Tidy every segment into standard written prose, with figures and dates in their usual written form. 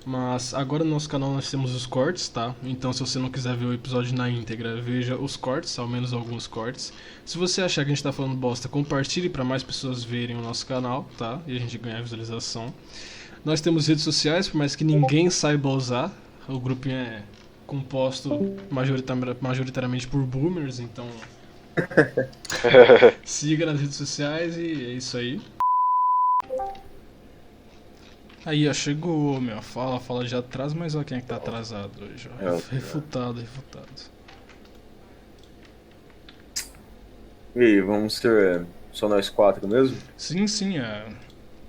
Mas agora no nosso canal nós temos os cortes, tá? Então se você não quiser ver o episódio na íntegra, veja os cortes, ao menos alguns cortes. Se você achar que a gente tá falando bosta, compartilhe para mais pessoas verem o nosso canal, tá? E a gente ganhar visualização. Nós temos redes sociais, por mais que ninguém saiba usar. O grupinho é composto majoritariamente por boomers, então siga nas redes sociais e é isso aí. Aí, ó, chegou, meu. Fala já atrás, mas ó quem é que tá atrasado hoje, ó. Refutado. E aí, vamos ser só nós quatro mesmo? Sim,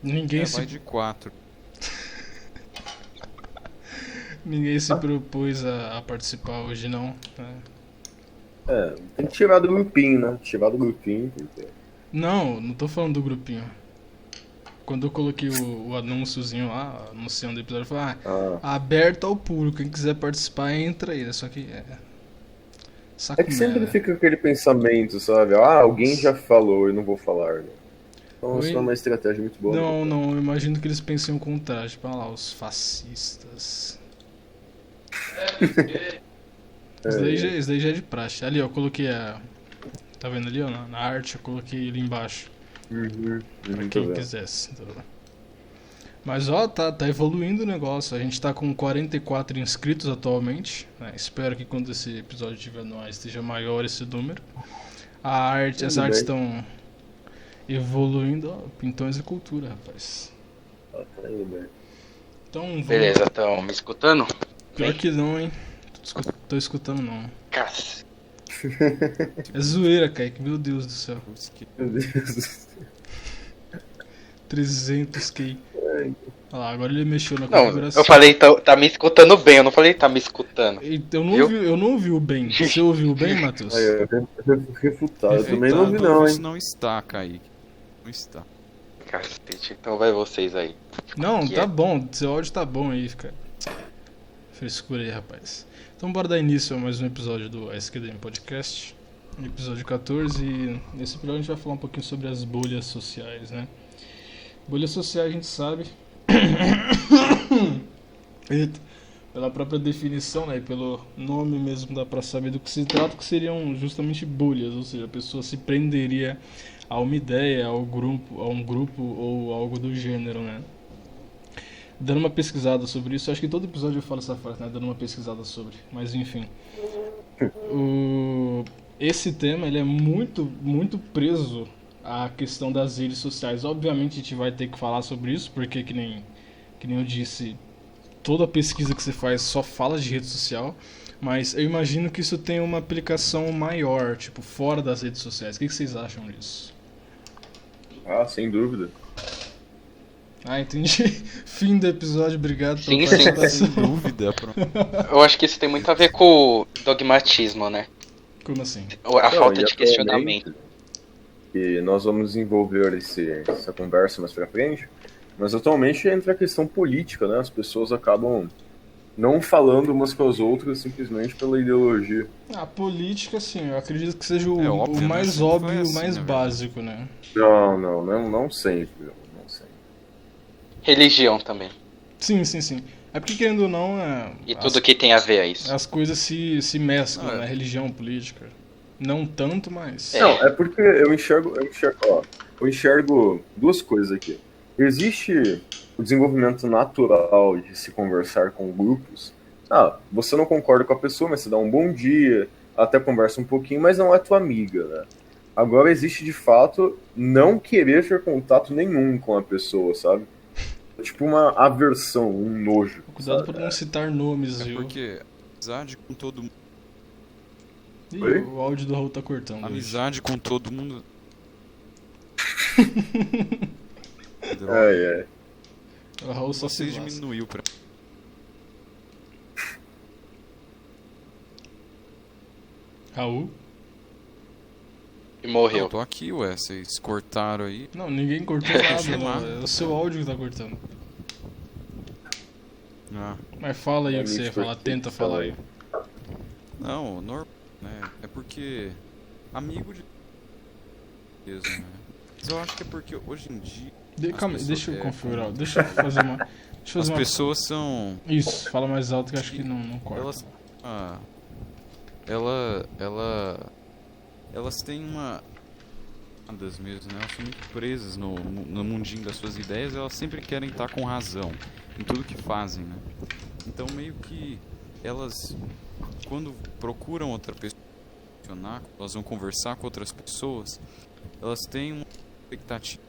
ninguém vai de 4. ninguém se propôs a participar hoje, não. Tem que tirar do grupinho, né? Tirar do grupinho, porque... Não tô falando do grupinho. Quando eu coloquei o anúnciozinho lá, anunciando o episódio, eu falei, aberto ao público, quem quiser participar, entra aí. Só que saco É que sempre fica aquele pensamento, sabe? Alguém já falou, eu não vou falar, né? Então isso é uma estratégia muito boa. Não, eu imagino que eles pensem o contrário. Tipo, lá, os fascistas. Isso daí já é de praxe. Ali, ó, eu coloquei a... Tá vendo ali, ó, na arte, eu coloquei ali embaixo. Pra quem quisesse. Mas, ó, tá evoluindo o negócio. A gente tá com 44 inscritos atualmente, né? Espero que quando esse episódio estiver no ar esteja maior esse número. As artes estão evoluindo, ó. Pintões e cultura, rapaz. Então, vamos... Beleza, estão me escutando? Pior que não, hein? Tô escutando não. Cássio. É zoeira, Kaique, meu Deus do céu. Meu Deus. 300k. Olha lá, agora ele mexeu na Não, configuração. eu falei tá me escutando bem, eu não falei tá me escutando. Eu não ouvi o bem. Você ouviu bem, Matheus? Refutado. Eu também não ouvi não, hein? Não está, Kaique. Não está. Cacete, então vai vocês aí. Não, tá bom. Seu áudio tá bom aí, cara. Frescura aí, rapaz. Então bora dar início a mais um episódio do SQDM Podcast. Episódio 14. E nesse episódio a gente vai falar um pouquinho sobre as bolhas sociais, né? Bolhas sociais a gente sabe... pela própria definição, né, e pelo nome mesmo dá pra saber do que se trata, que seriam justamente bolhas, ou seja, a pessoa se prenderia a uma ideia, a um grupo ou algo do gênero, né. Dando uma pesquisada sobre isso, acho que todo episódio eu falo essa frase, né, dando uma pesquisada sobre, mas enfim. Esse tema, ele é muito, muito preso à questão das redes sociais. Obviamente a gente vai ter que falar sobre isso, porque que nem eu disse, toda pesquisa que você faz só fala de rede social, mas eu imagino que isso tem uma aplicação maior, tipo, fora das redes sociais. O que vocês acham disso? Sem dúvida. Entendi. Fim do episódio, obrigado pela Sem participação. dúvida. Eu acho que isso tem muito a ver com o dogmatismo, né? Como assim? A falta de questionamento. E nós vamos desenvolver essa conversa mais pra frente, mas atualmente entra a questão política, né? As pessoas acabam não falando umas com as outras simplesmente pela ideologia. A política, sim, eu acredito que seja o óbvio, mais né? óbvio e o Assim, mais básico, né? Não sempre. Não sempre. Religião também. Sim. É porque, querendo ou não, e tudo que tem a ver a isso. As coisas se mesclam, né? Religião, política. Não tanto, mas... Não, é porque eu enxergo duas coisas aqui. Existe o desenvolvimento natural de se conversar com grupos. Você não concorda com a pessoa, mas você dá um bom dia, até conversa um pouquinho, mas não é tua amiga, né? Agora existe, de fato, não querer ter contato nenhum com a pessoa, sabe? Tipo uma aversão, um nojo. Cuidado pra não citar nomes, viu? Porque amizade com todo mundo... O áudio do Raul tá cortando. Amizade com todo mundo... O Raul só se diminuiu pra... Raul? E morreu. Eu tô aqui, ué. Vocês cortaram aí. Não, ninguém cortou nada. É o seu áudio que tá cortando. Mas fala aí o que você ia falar. Tenta falar aí. Não, normal, né? É porque... Amigo de... Mesmo, né? Mas eu acho que é porque hoje em dia... Calma, deixa eu configurar. Deixa eu fazer uma... Deixa eu As fazer uma... pessoas são... Isso, fala mais alto que eu acho que não corta. Elas... Elas têm uma... mesmo, né? Elas são muito presas no mundinho das suas ideias. Elas sempre querem estar com razão em tudo que fazem, né? Então meio que elas, quando procuram outra pessoa, elas vão conversar com outras pessoas, elas têm uma expectativa,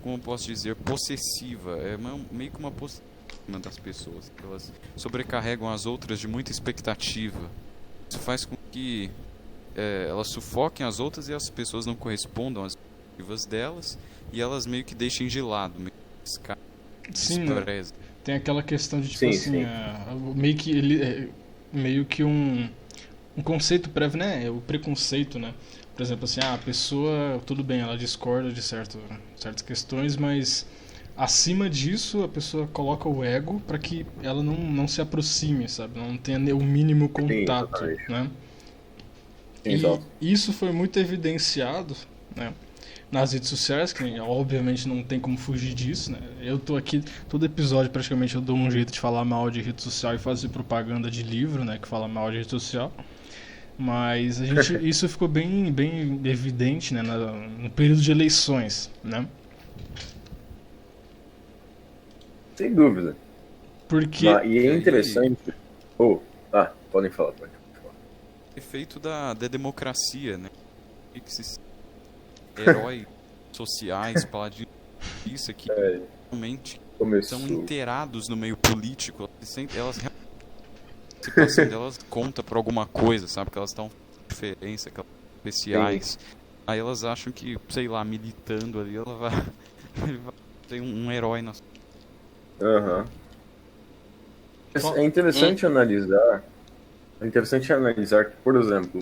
como eu posso dizer, possessiva. É meio que uma possessiva das pessoas. Elas sobrecarregam as outras de muita expectativa. Isso faz com que elas sufoquem as outras e as pessoas não correspondam às expectativas delas, e elas meio que deixem de lado, meio que sim, tem aquela questão de tipo assim, meio que ele meio que um conceito prévio, né? O preconceito, né? Por exemplo, assim, a pessoa, tudo bem, ela discorda de certas questões, mas acima disso a pessoa coloca o ego para que ela não se aproxime, sabe? Não tenha o mínimo contato, sim, né? E isso foi muito evidenciado, né, nas redes sociais, que obviamente não tem como fugir disso, né? Eu tô aqui, todo episódio praticamente eu dou um jeito de falar mal de rede social e fazer propaganda de livro, né, que fala mal de rede social. Mas isso ficou bem evidente, né, no período de eleições, né? Sem dúvida. Porque... E é interessante... podem falar. Efeito da democracia, né? Heróis sociais, paladinos, isso aqui, realmente são inteirados no meio político. Elas a participação delas conta por alguma coisa, sabe? Que elas estão diferença, aquelas especiais. Sim. Aí elas acham que, sei lá, militando ali, ele vai ter um herói na sua. É interessante analisar. É interessante analisar que, por exemplo,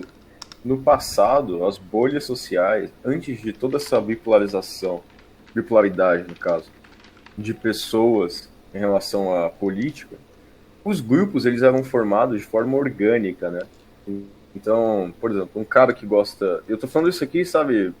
no passado, as bolhas sociais, antes de toda essa bipolaridade, no caso, de pessoas em relação à política, os grupos eles eram formados de forma orgânica, né? Então, por exemplo, um cara que gosta... Eu tô falando isso aqui, sabe,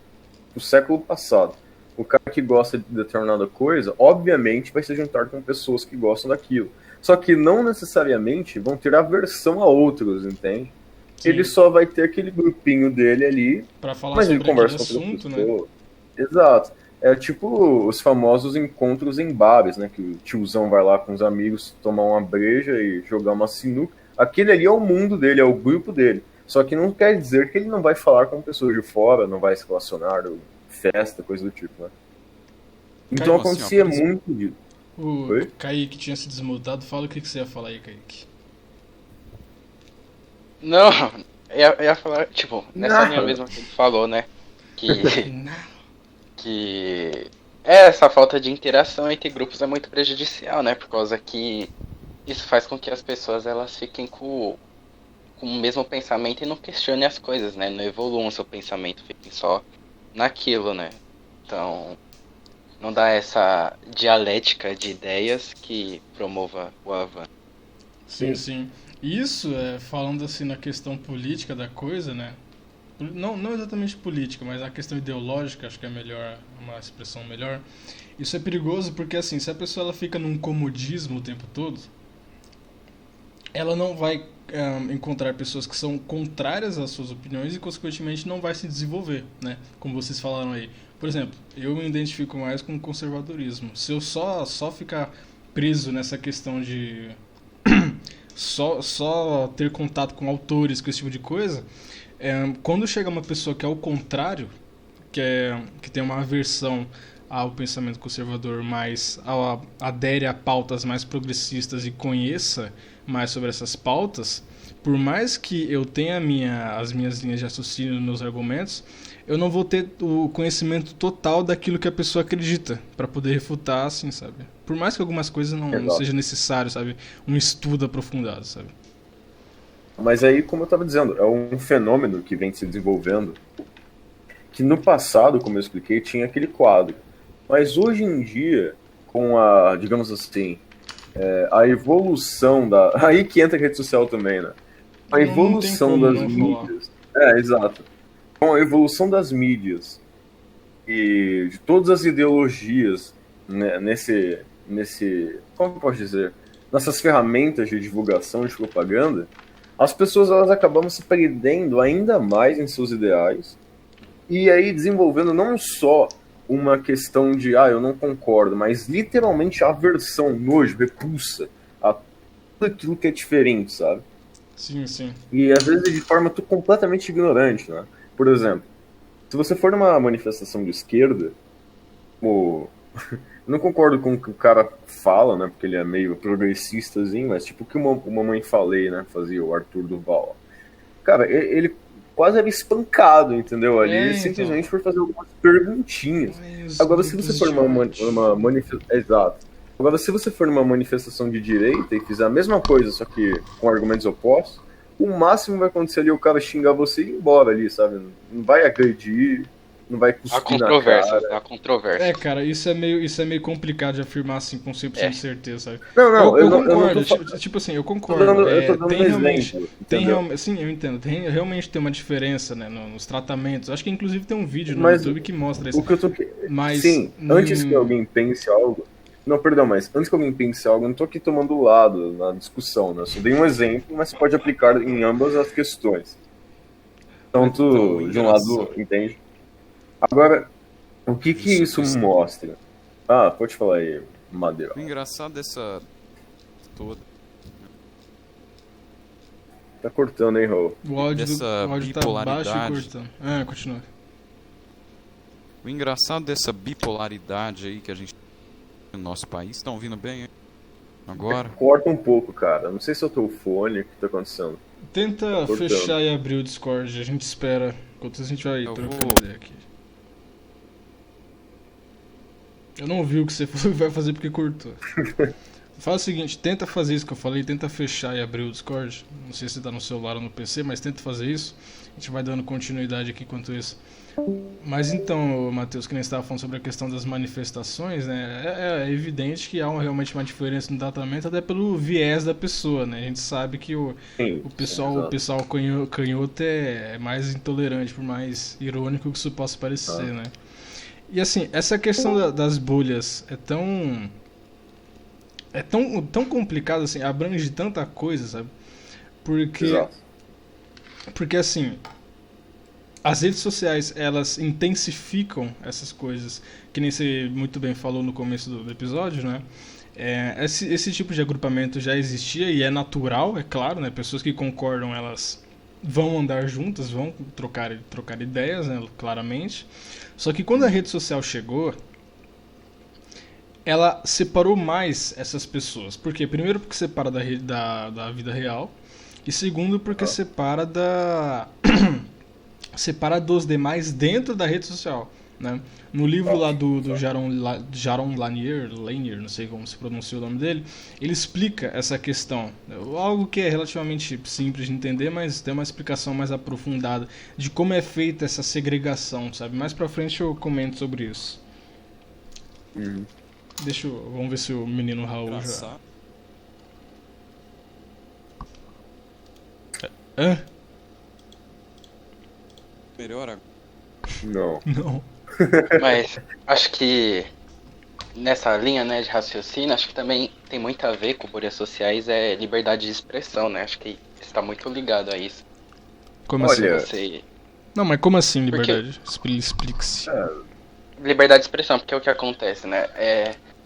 do século passado. O cara que gosta de determinada coisa, obviamente, vai se juntar com pessoas que gostam daquilo. Só que não necessariamente vão ter aversão a outros, entende? Sim. Ele só vai ter aquele grupinho dele ali, pra falar mas sobre ele conversa com assunto, outra pessoa. Né? Exato. É tipo os famosos encontros em bares, né? Que o tiozão vai lá com os amigos tomar uma breja e jogar uma sinuca. Aquele ali é o mundo dele, é o grupo dele. Só que não quer dizer que ele não vai falar com pessoas de fora, não vai se relacionar, festa, coisa do tipo, né? Então acontecia muito disso. O Kaique tinha se desmutado. Fala o que você ia falar aí, Kaique. Não, eu ia falar, tipo, nessa linha mesmo que ele falou, né? Que essa falta de interação entre grupos é muito prejudicial, né? Por causa que isso faz com que as pessoas elas fiquem com o mesmo pensamento e não questionem as coisas, né? Não evoluam seu pensamento, fiquem só naquilo, né? Então... não dá essa dialética de ideias que promova o avanço. Sim. Isso, falando assim na questão política da coisa, né? Não exatamente política, mas a questão ideológica, acho que é melhor, uma expressão melhor. Isso é perigoso porque, assim, se a pessoa ela fica num comodismo o tempo todo, ela não vai encontrar pessoas que são contrárias às suas opiniões e, consequentemente, não vai se desenvolver, né? Como vocês falaram aí. Por exemplo, eu me identifico mais com o conservadorismo. Se eu só ficar preso nessa questão de só ter contato com autores, com esse tipo de coisa, quando chega uma pessoa que é o contrário, que tem uma aversão ao pensamento conservador, mas adere a pautas mais progressistas e conheça mais sobre essas pautas, por mais que eu tenha as minhas linhas de raciocínio, meus argumentos, eu não vou ter o conhecimento total daquilo que a pessoa acredita para poder refutar, assim, sabe? Por mais que algumas coisas não seja necessário, sabe? Um estudo aprofundado, sabe? Mas aí, como eu estava dizendo, é um fenômeno que vem se desenvolvendo, que no passado, como eu expliquei, tinha aquele quadro. Mas hoje em dia, com a, digamos assim, a evolução da... Aí que entra a rede social também, né? A evolução das mídias. Exato. Com a evolução das mídias e de todas as ideologias, né, como eu posso dizer, nessas ferramentas de divulgação, de propaganda, as pessoas elas acabam se perdendo ainda mais em seus ideais e aí desenvolvendo não só uma questão de, eu não concordo, mas literalmente aversão, nojo, repulsa a tudo aquilo que é diferente, sabe? Sim, sim. E às vezes de forma completamente ignorante, né? Por exemplo, se você for numa manifestação de esquerda, eu não concordo com o que o cara fala, né? Porque ele é meio progressistazinho, mas tipo o que o Mamãe Falei, né? Fazia o Arthur Duval. Cara, ele quase era espancado, entendeu? Ali, simplesmente por fazer algumas perguntinhas. Agora, se você for numa manifestação... Exato. Agora, se você for numa manifestação de direita e fizer a mesma coisa, só que com argumentos opostos, o máximo vai acontecer ali o cara xingar você e ir embora ali, sabe? Não vai agredir, não vai cuspir na cara. Há controvérsia. Cara, isso é meio complicado de afirmar assim com 100% de certeza, sabe? Não, eu concordo. Tipo assim, eu concordo. Eu tô dando um exemplo. Sim, eu entendo. Realmente tem uma diferença, né, nos tratamentos. Acho que inclusive tem um vídeo no YouTube que mostra isso. Sim, antes que alguém pense algo... Não, perdão, mas antes que alguém pense algo, eu não tô aqui tomando lado na discussão, né? Eu só dei um exemplo, mas você pode aplicar em ambas as questões. Tanto de um lado, entende? Agora, o que isso mostra? Pode falar aí, Madeira. O engraçado dessa toda... Tá cortando, hein, Raul? O áudio bipolaridade. Tá baixo e cortando. Continua. O engraçado dessa bipolaridade aí que a gente no nosso país, estão ouvindo bem agora? Corta um pouco, cara. Não sei se é o teu fone, o que tá acontecendo. Tenta fechar e abrir o Discord, a gente espera. Enquanto a gente vai trocando ideia aqui. Eu não ouvi o que você vai fazer porque cortou. Faz o seguinte, tenta fazer isso que eu falei, tenta fechar e abrir o Discord. Não sei se tá no celular ou no PC, mas tenta fazer isso. A gente vai dando continuidade aqui enquanto isso. Mas então, Matheus, que nem estava falando sobre a questão das manifestações, né? É evidente que há realmente uma diferença no tratamento, até pelo viés da pessoa, né? A gente sabe que o pessoal canhoto é mais intolerante, por mais irônico que isso possa parecer, né? E assim, essa questão das bolhas é tão complicado, assim, abrange tanta coisa, sabe? Porque assim, as redes sociais, elas intensificam essas coisas, que nem você muito bem falou no começo do episódio, né? Esse tipo de agrupamento já existia e é natural, é claro, né? Pessoas que concordam, elas vão andar juntas, vão trocar ideias, né? Claramente. Só que quando a rede social chegou, ela separou mais essas pessoas. Por quê? Primeiro porque separa da vida real, e segundo porque separa dos demais dentro da rede social, né? No livro lá do Jaron Lanier, não sei como se pronuncia o nome dele, ele explica essa questão. Algo que é relativamente simples de entender, mas tem uma explicação mais aprofundada de como é feita essa segregação, sabe? Mais pra frente eu comento sobre isso. Vamos ver se o menino Raul já... Hã? Melhor agora? Não. Mas acho que nessa linha, né, de raciocínio, acho que também tem muito a ver com bolhas sociais, liberdade de expressão, né? Acho que está muito ligado a isso. Como assim? Não, mas como assim liberdade? Explique-se. Liberdade de expressão, porque é o que acontece, né?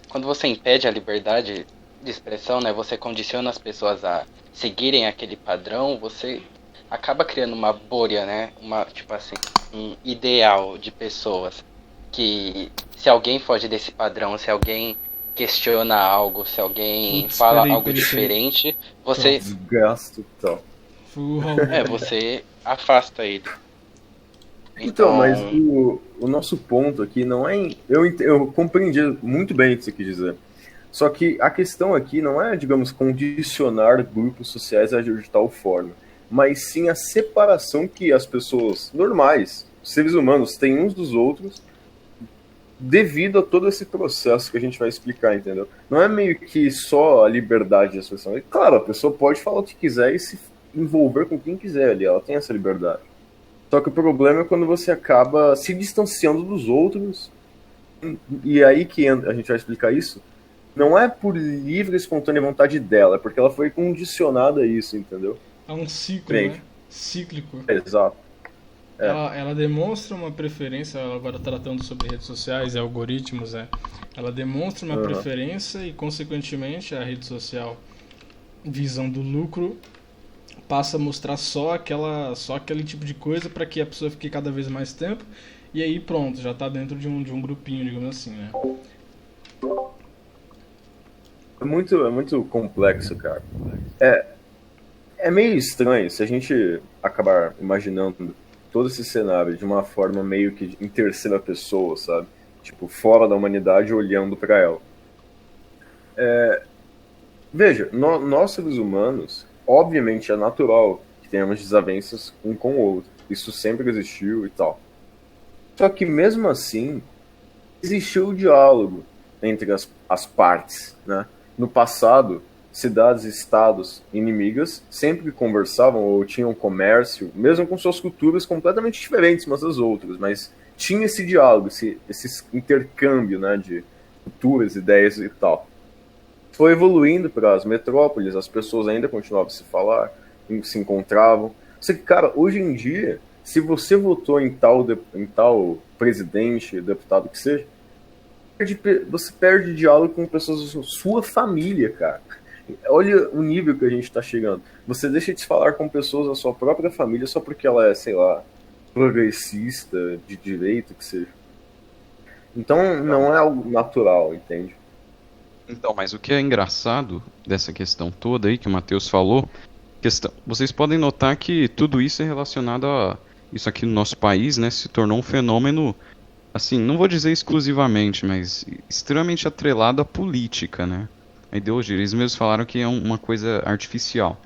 Quando você impede a liberdade de expressão, né, você condiciona as pessoas a seguirem aquele padrão, você acaba criando uma bolha, né? Um ideal de pessoas que, se alguém foge desse padrão, se alguém questiona algo, se alguém fala algo diferente, você... Desgasto tal. Você afasta ele. Então, mas o nosso ponto aqui não é... Eu compreendi muito bem o que você quis dizer. Só que a questão aqui não é, digamos, condicionar grupos sociais a agir de tal forma, mas sim a separação que as pessoas normais, seres humanos, têm uns dos outros devido a todo esse processo que a gente vai explicar, entendeu? Não é meio que só a liberdade de expressão. Claro, a pessoa pode falar o que quiser e se envolver com quem quiser ali, ela tem essa liberdade. Só que o problema é quando você acaba se distanciando dos outros, e aí que a gente vai explicar isso, não é por livre e espontânea vontade dela, é porque ela foi condicionada a isso, entendeu? É um ciclo, Frente. né? Cíclico. Exato. É. Ela demonstra uma preferência, agora tratando sobre redes sociais e algoritmos, ela demonstra uma preferência e, consequentemente, a rede social, visão do lucro, passa a mostrar só aquele tipo de coisa para que a pessoa fique cada vez mais tempo, e aí pronto, já tá dentro de um grupinho, digamos assim, né? É muito complexo, cara. É meio estranho se a gente acabar imaginando todo esse cenário de uma forma meio que em terceira pessoa, sabe? Tipo, fora da humanidade olhando para ela. Veja, nós seres humanos, obviamente é natural que tenhamos desavenças um com o outro. Isso sempre existiu e tal. Só que mesmo assim, existiu o diálogo entre as partes, né? No passado, cidades e estados inimigas sempre conversavam ou tinham comércio, mesmo com suas culturas completamente diferentes umas das outras, mas tinha esse diálogo, esse intercâmbio, né, de culturas, ideias e tal. Foi evoluindo para as metrópoles, as pessoas ainda continuavam a se falar, se encontravam. Só que, cara, hoje em dia, se você votou em tal presidente, deputado que seja, você perde diálogo com pessoas da sua família, cara. Olha o nível que a gente tá chegando. Você deixa de falar com pessoas da sua própria família só porque ela é, sei lá, progressista, de direita, que seja. Então não é algo natural, entende? Então, mas o que é engraçado dessa questão toda aí que o Matheus falou, vocês podem notar que tudo isso é relacionado a isso aqui no nosso país, né, se tornou um fenômeno, assim, não vou dizer exclusivamente, mas extremamente atrelado à política, né? A ideologia. Eles mesmos falaram que é uma coisa artificial.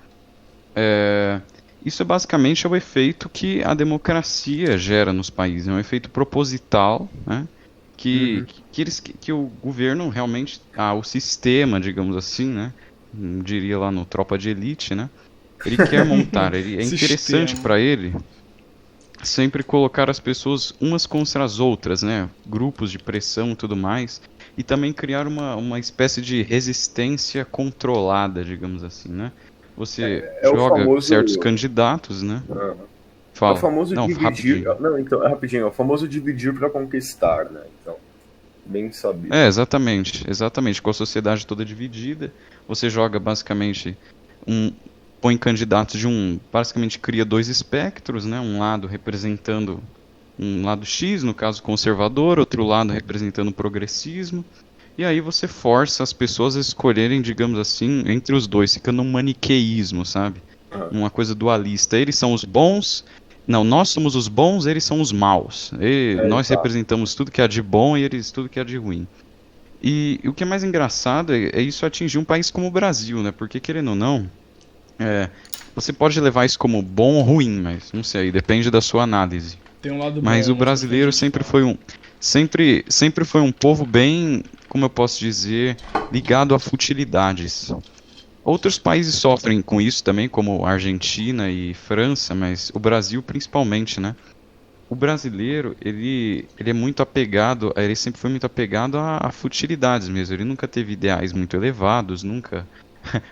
Isso é basicamente o efeito que a democracia gera nos países. É um efeito proposital, né? Que o governo realmente, o sistema, digamos assim, né? Diria lá no Tropa de Elite, né? Ele quer montar, é interessante para ele sempre colocar as pessoas umas contra as outras, né? Grupos de pressão e tudo mais. E também criar uma espécie de resistência controlada, digamos assim, né? Você joga certos candidatos, né? Fala. É o famoso dividir. Rapidinho. Não, então, rapidinho. É o famoso dividir para conquistar, né? Então, bem sabido. Exatamente. Com a sociedade toda dividida, você joga basicamente põe candidatos basicamente cria dois espectros, né? Um lado representando um lado X, no caso conservador, outro lado representando o progressismo, e aí você força as pessoas a escolherem, digamos assim, entre os dois, fica num maniqueísmo, sabe? Uma coisa dualista. Eles são os bons, não, nós somos os bons, eles são os maus. Nós representamos tudo que há de bom e eles tudo que há de ruim. E o que é mais engraçado é isso atingir um país como o Brasil, né? Porque, querendo ou não, você pode levar isso como bom ou ruim, mas não sei, depende da sua análise. Tem um lado mas bom, o brasileiro sempre foi um povo bem, como eu posso dizer, ligado a futilidades. Outros países sofrem com isso também, como Argentina e França, mas o Brasil principalmente, né? O brasileiro, ele é muito apegado, ele sempre foi muito apegado a futilidades mesmo. Ele nunca teve ideais muito elevados, nunca,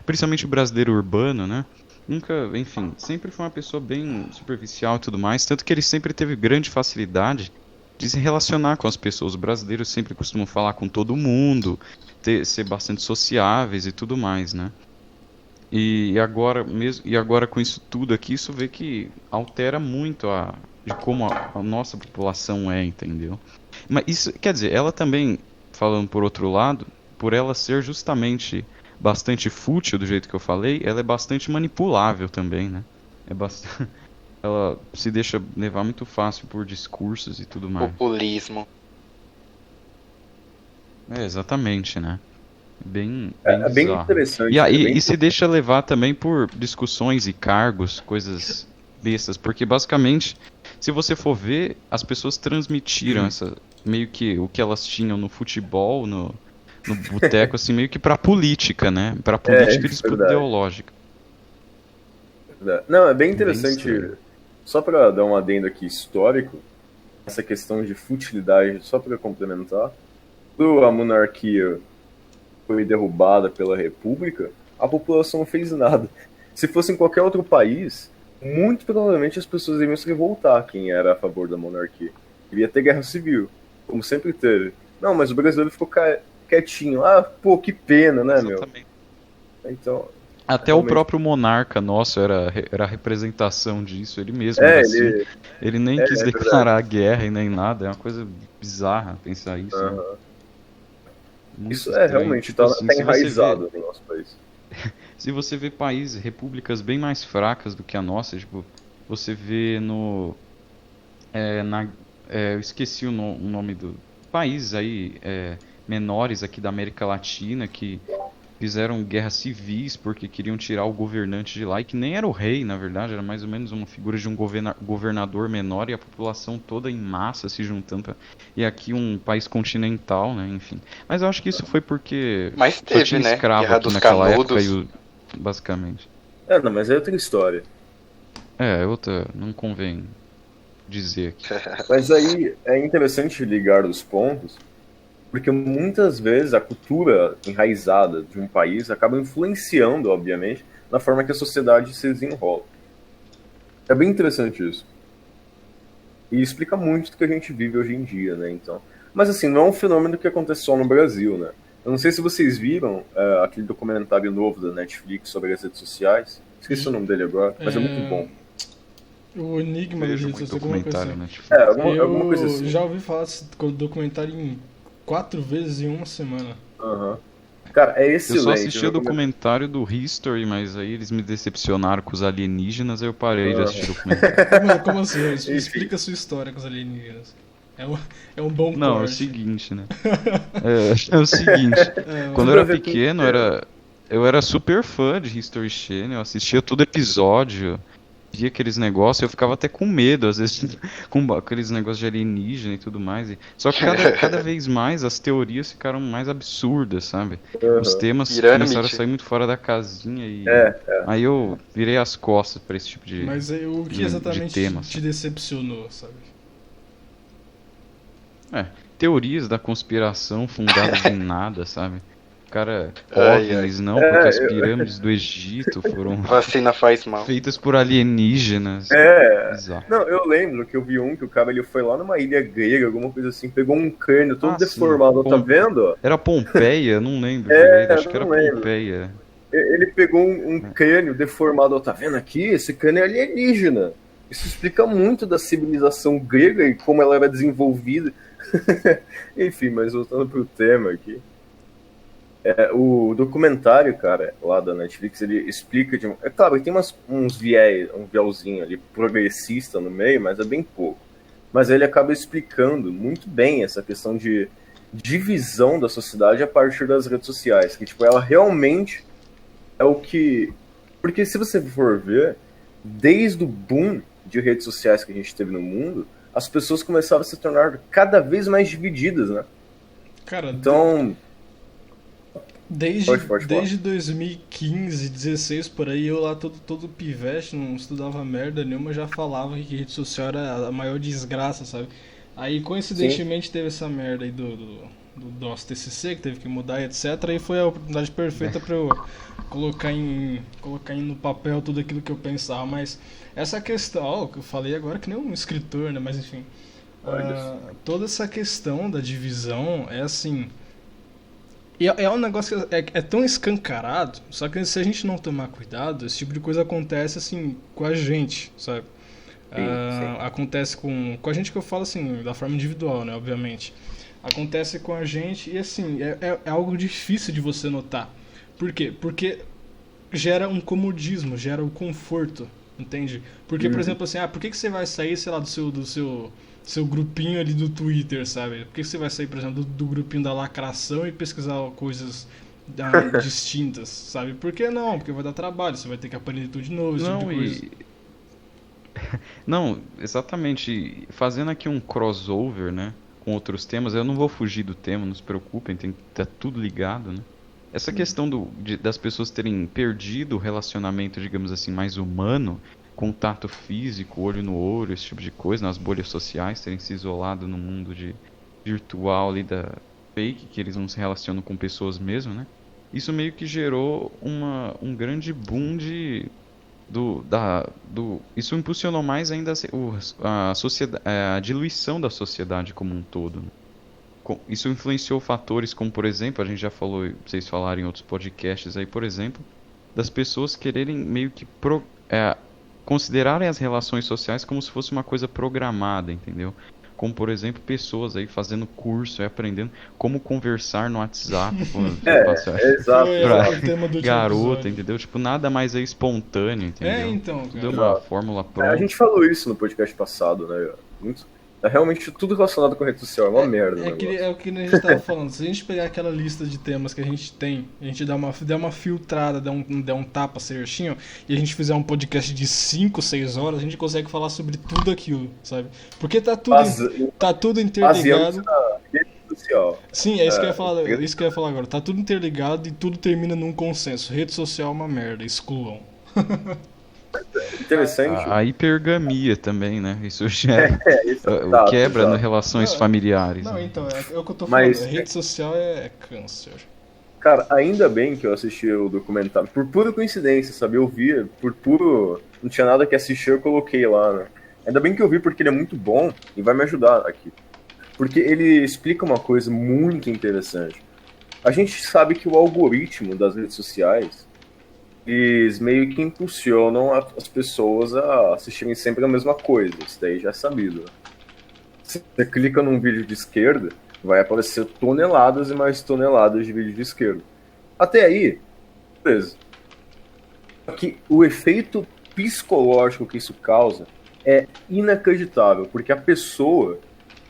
principalmente o brasileiro urbano, né? Nunca, enfim, sempre foi uma pessoa bem superficial e tudo mais, tanto que ele sempre teve grande facilidade de se relacionar com as pessoas. Os brasileiros sempre costumam falar com todo mundo, ser bastante sociáveis e tudo mais, né? E agora com isso tudo aqui, isso vê que altera muito de como a nossa população entendeu? Mas isso, quer dizer, ela também, falando por outro lado, por ela ser justamente bastante fútil do jeito que eu falei, ela é bastante manipulável também, né? Ela se deixa levar muito fácil por discursos e tudo mais. Populismo. Exatamente, né? Bem interessante. E se deixa levar também por discussões e cargos, coisas bestas, porque basicamente, se você for ver, as pessoas transmitiram meio que o que elas tinham no futebol, no boteco, assim, meio que pra política, né? Pra política e disputa ideológica. Não, é bem interessante. Só pra dar um adendo aqui histórico, essa questão de futilidade, só pra complementar, a monarquia foi derrubada pela República, a população não fez nada. Se fosse em qualquer outro país, muito provavelmente as pessoas iriam se revoltar, quem era a favor da monarquia. Iria ter guerra civil, como sempre teve. Não, mas o brasileiro ficou quietinho. Ah, pô, que pena, né, Exatamente. meu? Então... Até realmente... o próprio monarca nosso era a representação disso, ele mesmo. Ele nem quis declarar guerra e nem nada, é uma coisa bizarra pensar isso. Né? Isso realmente tipo tá enraizado no nosso país. Se você vê repúblicas bem mais fracas do que a nossa, tipo, você vê no... eu esqueci o nome do país aí, menores aqui da América Latina, que fizeram guerras civis porque queriam tirar o governante de lá, e que nem era o rei, na verdade, era mais ou menos uma figura de um governador menor, e a população toda em massa se juntando. E aqui um país continental, né, enfim. Mas eu acho que isso foi porque mas teve, só tinha escravo Guerra aqui dos naquela Canudos. época, basicamente. Não, mas é outra história. Outra, não convém dizer aqui. Mas aí é interessante ligar os pontos, porque muitas vezes a cultura enraizada de um país acaba influenciando, obviamente, na forma que a sociedade se desenrola. É bem interessante isso. E explica muito do que a gente vive hoje em dia, né? Então, mas assim, não é um fenômeno que acontece só no Brasil, né? Eu não sei se vocês viram aquele documentário novo da Netflix sobre as redes sociais. Esqueci o nome dele agora, mas é muito bom. O Enigma das redes sociais, alguma coisa assim. Netflix. Alguma coisa assim. Já ouvi falar desse documentário em 4 vezes em uma semana. Cara, é excelente. Eu só assisti o documentário do History, mas aí eles me decepcionaram com os alienígenas, aí eu parei de assistir o documentário. Como assim? Explica a sua história com os alienígenas. É um bom Não, corte. é o seguinte, né? É o seguinte. Quando eu era pequeno, eu era super fã de History Channel, eu assistia todo episódio, via aqueles negócios, eu ficava até com medo, às vezes, com aqueles negócios de alienígena e tudo mais. Só que cada vez mais as teorias ficaram mais absurdas, sabe? Os temas começaram a sair muito fora da casinha e aí eu virei as costas pra esse tipo de Mas o que exatamente tema, te decepcionou, sabe? Teorias da conspiração fundadas em nada, sabe? Cara, OVNIs não, porque as pirâmides do Egito foram Vacina faz mal. feitas por alienígenas. Exato. Não, eu lembro que eu vi que o cara ele foi lá numa ilha grega, alguma coisa assim, pegou um crânio todo deformado, tá vendo? Era Pompeia? Não lembro. Acho que era Pompeia. Ele pegou um crânio deformado, tá vendo aqui? Esse crânio é alienígena. Isso explica muito da civilização grega e como ela era desenvolvida. Enfim, mas voltando pro tema aqui. O documentário, cara, lá da Netflix, ele explica é claro, ele tem um vielzinho ali progressista no meio, mas é bem pouco. Mas ele acaba explicando muito bem essa questão de divisão da sociedade a partir das redes sociais. Que, tipo, ela realmente é o que... Porque se você for ver, desde o boom de redes sociais que a gente teve no mundo, as pessoas começaram a se tornar cada vez mais divididas, né? Cara, então... Desde 2015, 16 por aí, eu lá todo pivete, não estudava merda nenhuma, já falava que rede social era a maior desgraça, sabe? Aí coincidentemente teve essa merda aí do nosso TCC, que teve que mudar, etc. Aí foi a oportunidade perfeita pra eu colocar no papel tudo aquilo que eu pensava. Mas essa questão, que eu falei agora que nem um escritor, né? Mas enfim, toda essa questão da divisão é assim... E é um negócio que é tão escancarado, só que se a gente não tomar cuidado, esse tipo de coisa acontece assim com a gente, sabe? Sim. Acontece com a gente, que eu falo assim, da forma individual, né, obviamente. Acontece com a gente e assim, é algo difícil de você notar. Por quê? Porque gera um comodismo, gera o conforto, entende? Porque, por exemplo, assim, por que você vai sair, sei lá, do seu grupinho ali do Twitter, sabe? Por que você vai sair, por exemplo, do grupinho da lacração e pesquisar coisas distintas, sabe? Por que não? Porque vai dar trabalho, você vai ter que aprender tudo de novo, esse tipo de coisa. Não, exatamente. Fazendo aqui um crossover, né, com outros temas, eu não vou fugir do tema, não se preocupem, tem que estar tudo ligado, né? Essa questão das pessoas terem perdido o relacionamento, digamos assim, mais humano, contato físico, olho no olho, esse tipo de coisa, nas bolhas sociais, terem se isolado no mundo virtual ali da fake, que eles não se relacionam com pessoas mesmo, né? isso meio que gerou um grande boom isso impulsionou mais ainda a diluição da sociedade como um todo, né? Isso influenciou fatores como, por exemplo, a gente já falou, vocês falaram em outros podcasts aí, por exemplo, das pessoas quererem meio que considerarem as relações sociais como se fosse uma coisa programada, entendeu? Como, por exemplo, pessoas aí fazendo curso e aprendendo como conversar no WhatsApp. Exato. Pra garota, entendeu? Tipo, nada mais é espontâneo, entendeu? Então, cara. Tudo uma fórmula pronta. A gente falou isso no podcast passado, né? Realmente tudo relacionado com rede social é uma merda. É o que a gente tava falando. Se a gente pegar aquela lista de temas que a gente tem, a gente der uma filtrada, der um tapa certinho, e a gente fizer um podcast de 5, 6 horas, a gente consegue falar sobre tudo aquilo, sabe? Porque tá tudo interligado. Rede social. Sim, é isso que eu ia falar agora. Tá tudo interligado e tudo termina num consenso. Rede social é uma merda, excluam. Interessante. A hipergamia também, né? Isso gera quebra nas relações familiares. Não, né? então, é o que eu tô falando. A rede social é câncer. Cara, ainda bem que eu assisti o documentário. Por pura coincidência, sabe? Eu vi, não tinha nada que assistir, eu coloquei lá, né? Ainda bem que eu vi porque ele é muito bom e vai me ajudar aqui. Porque ele explica uma coisa muito interessante. A gente sabe que o algoritmo das redes sociais, eles meio que impulsionam as pessoas a assistirem sempre a mesma coisa. Isso daí já é sabido. Você clica num vídeo de esquerda, vai aparecer toneladas e mais toneladas de vídeo de esquerda. Até aí, beleza. Só que o efeito psicológico que isso causa é inacreditável, porque a pessoa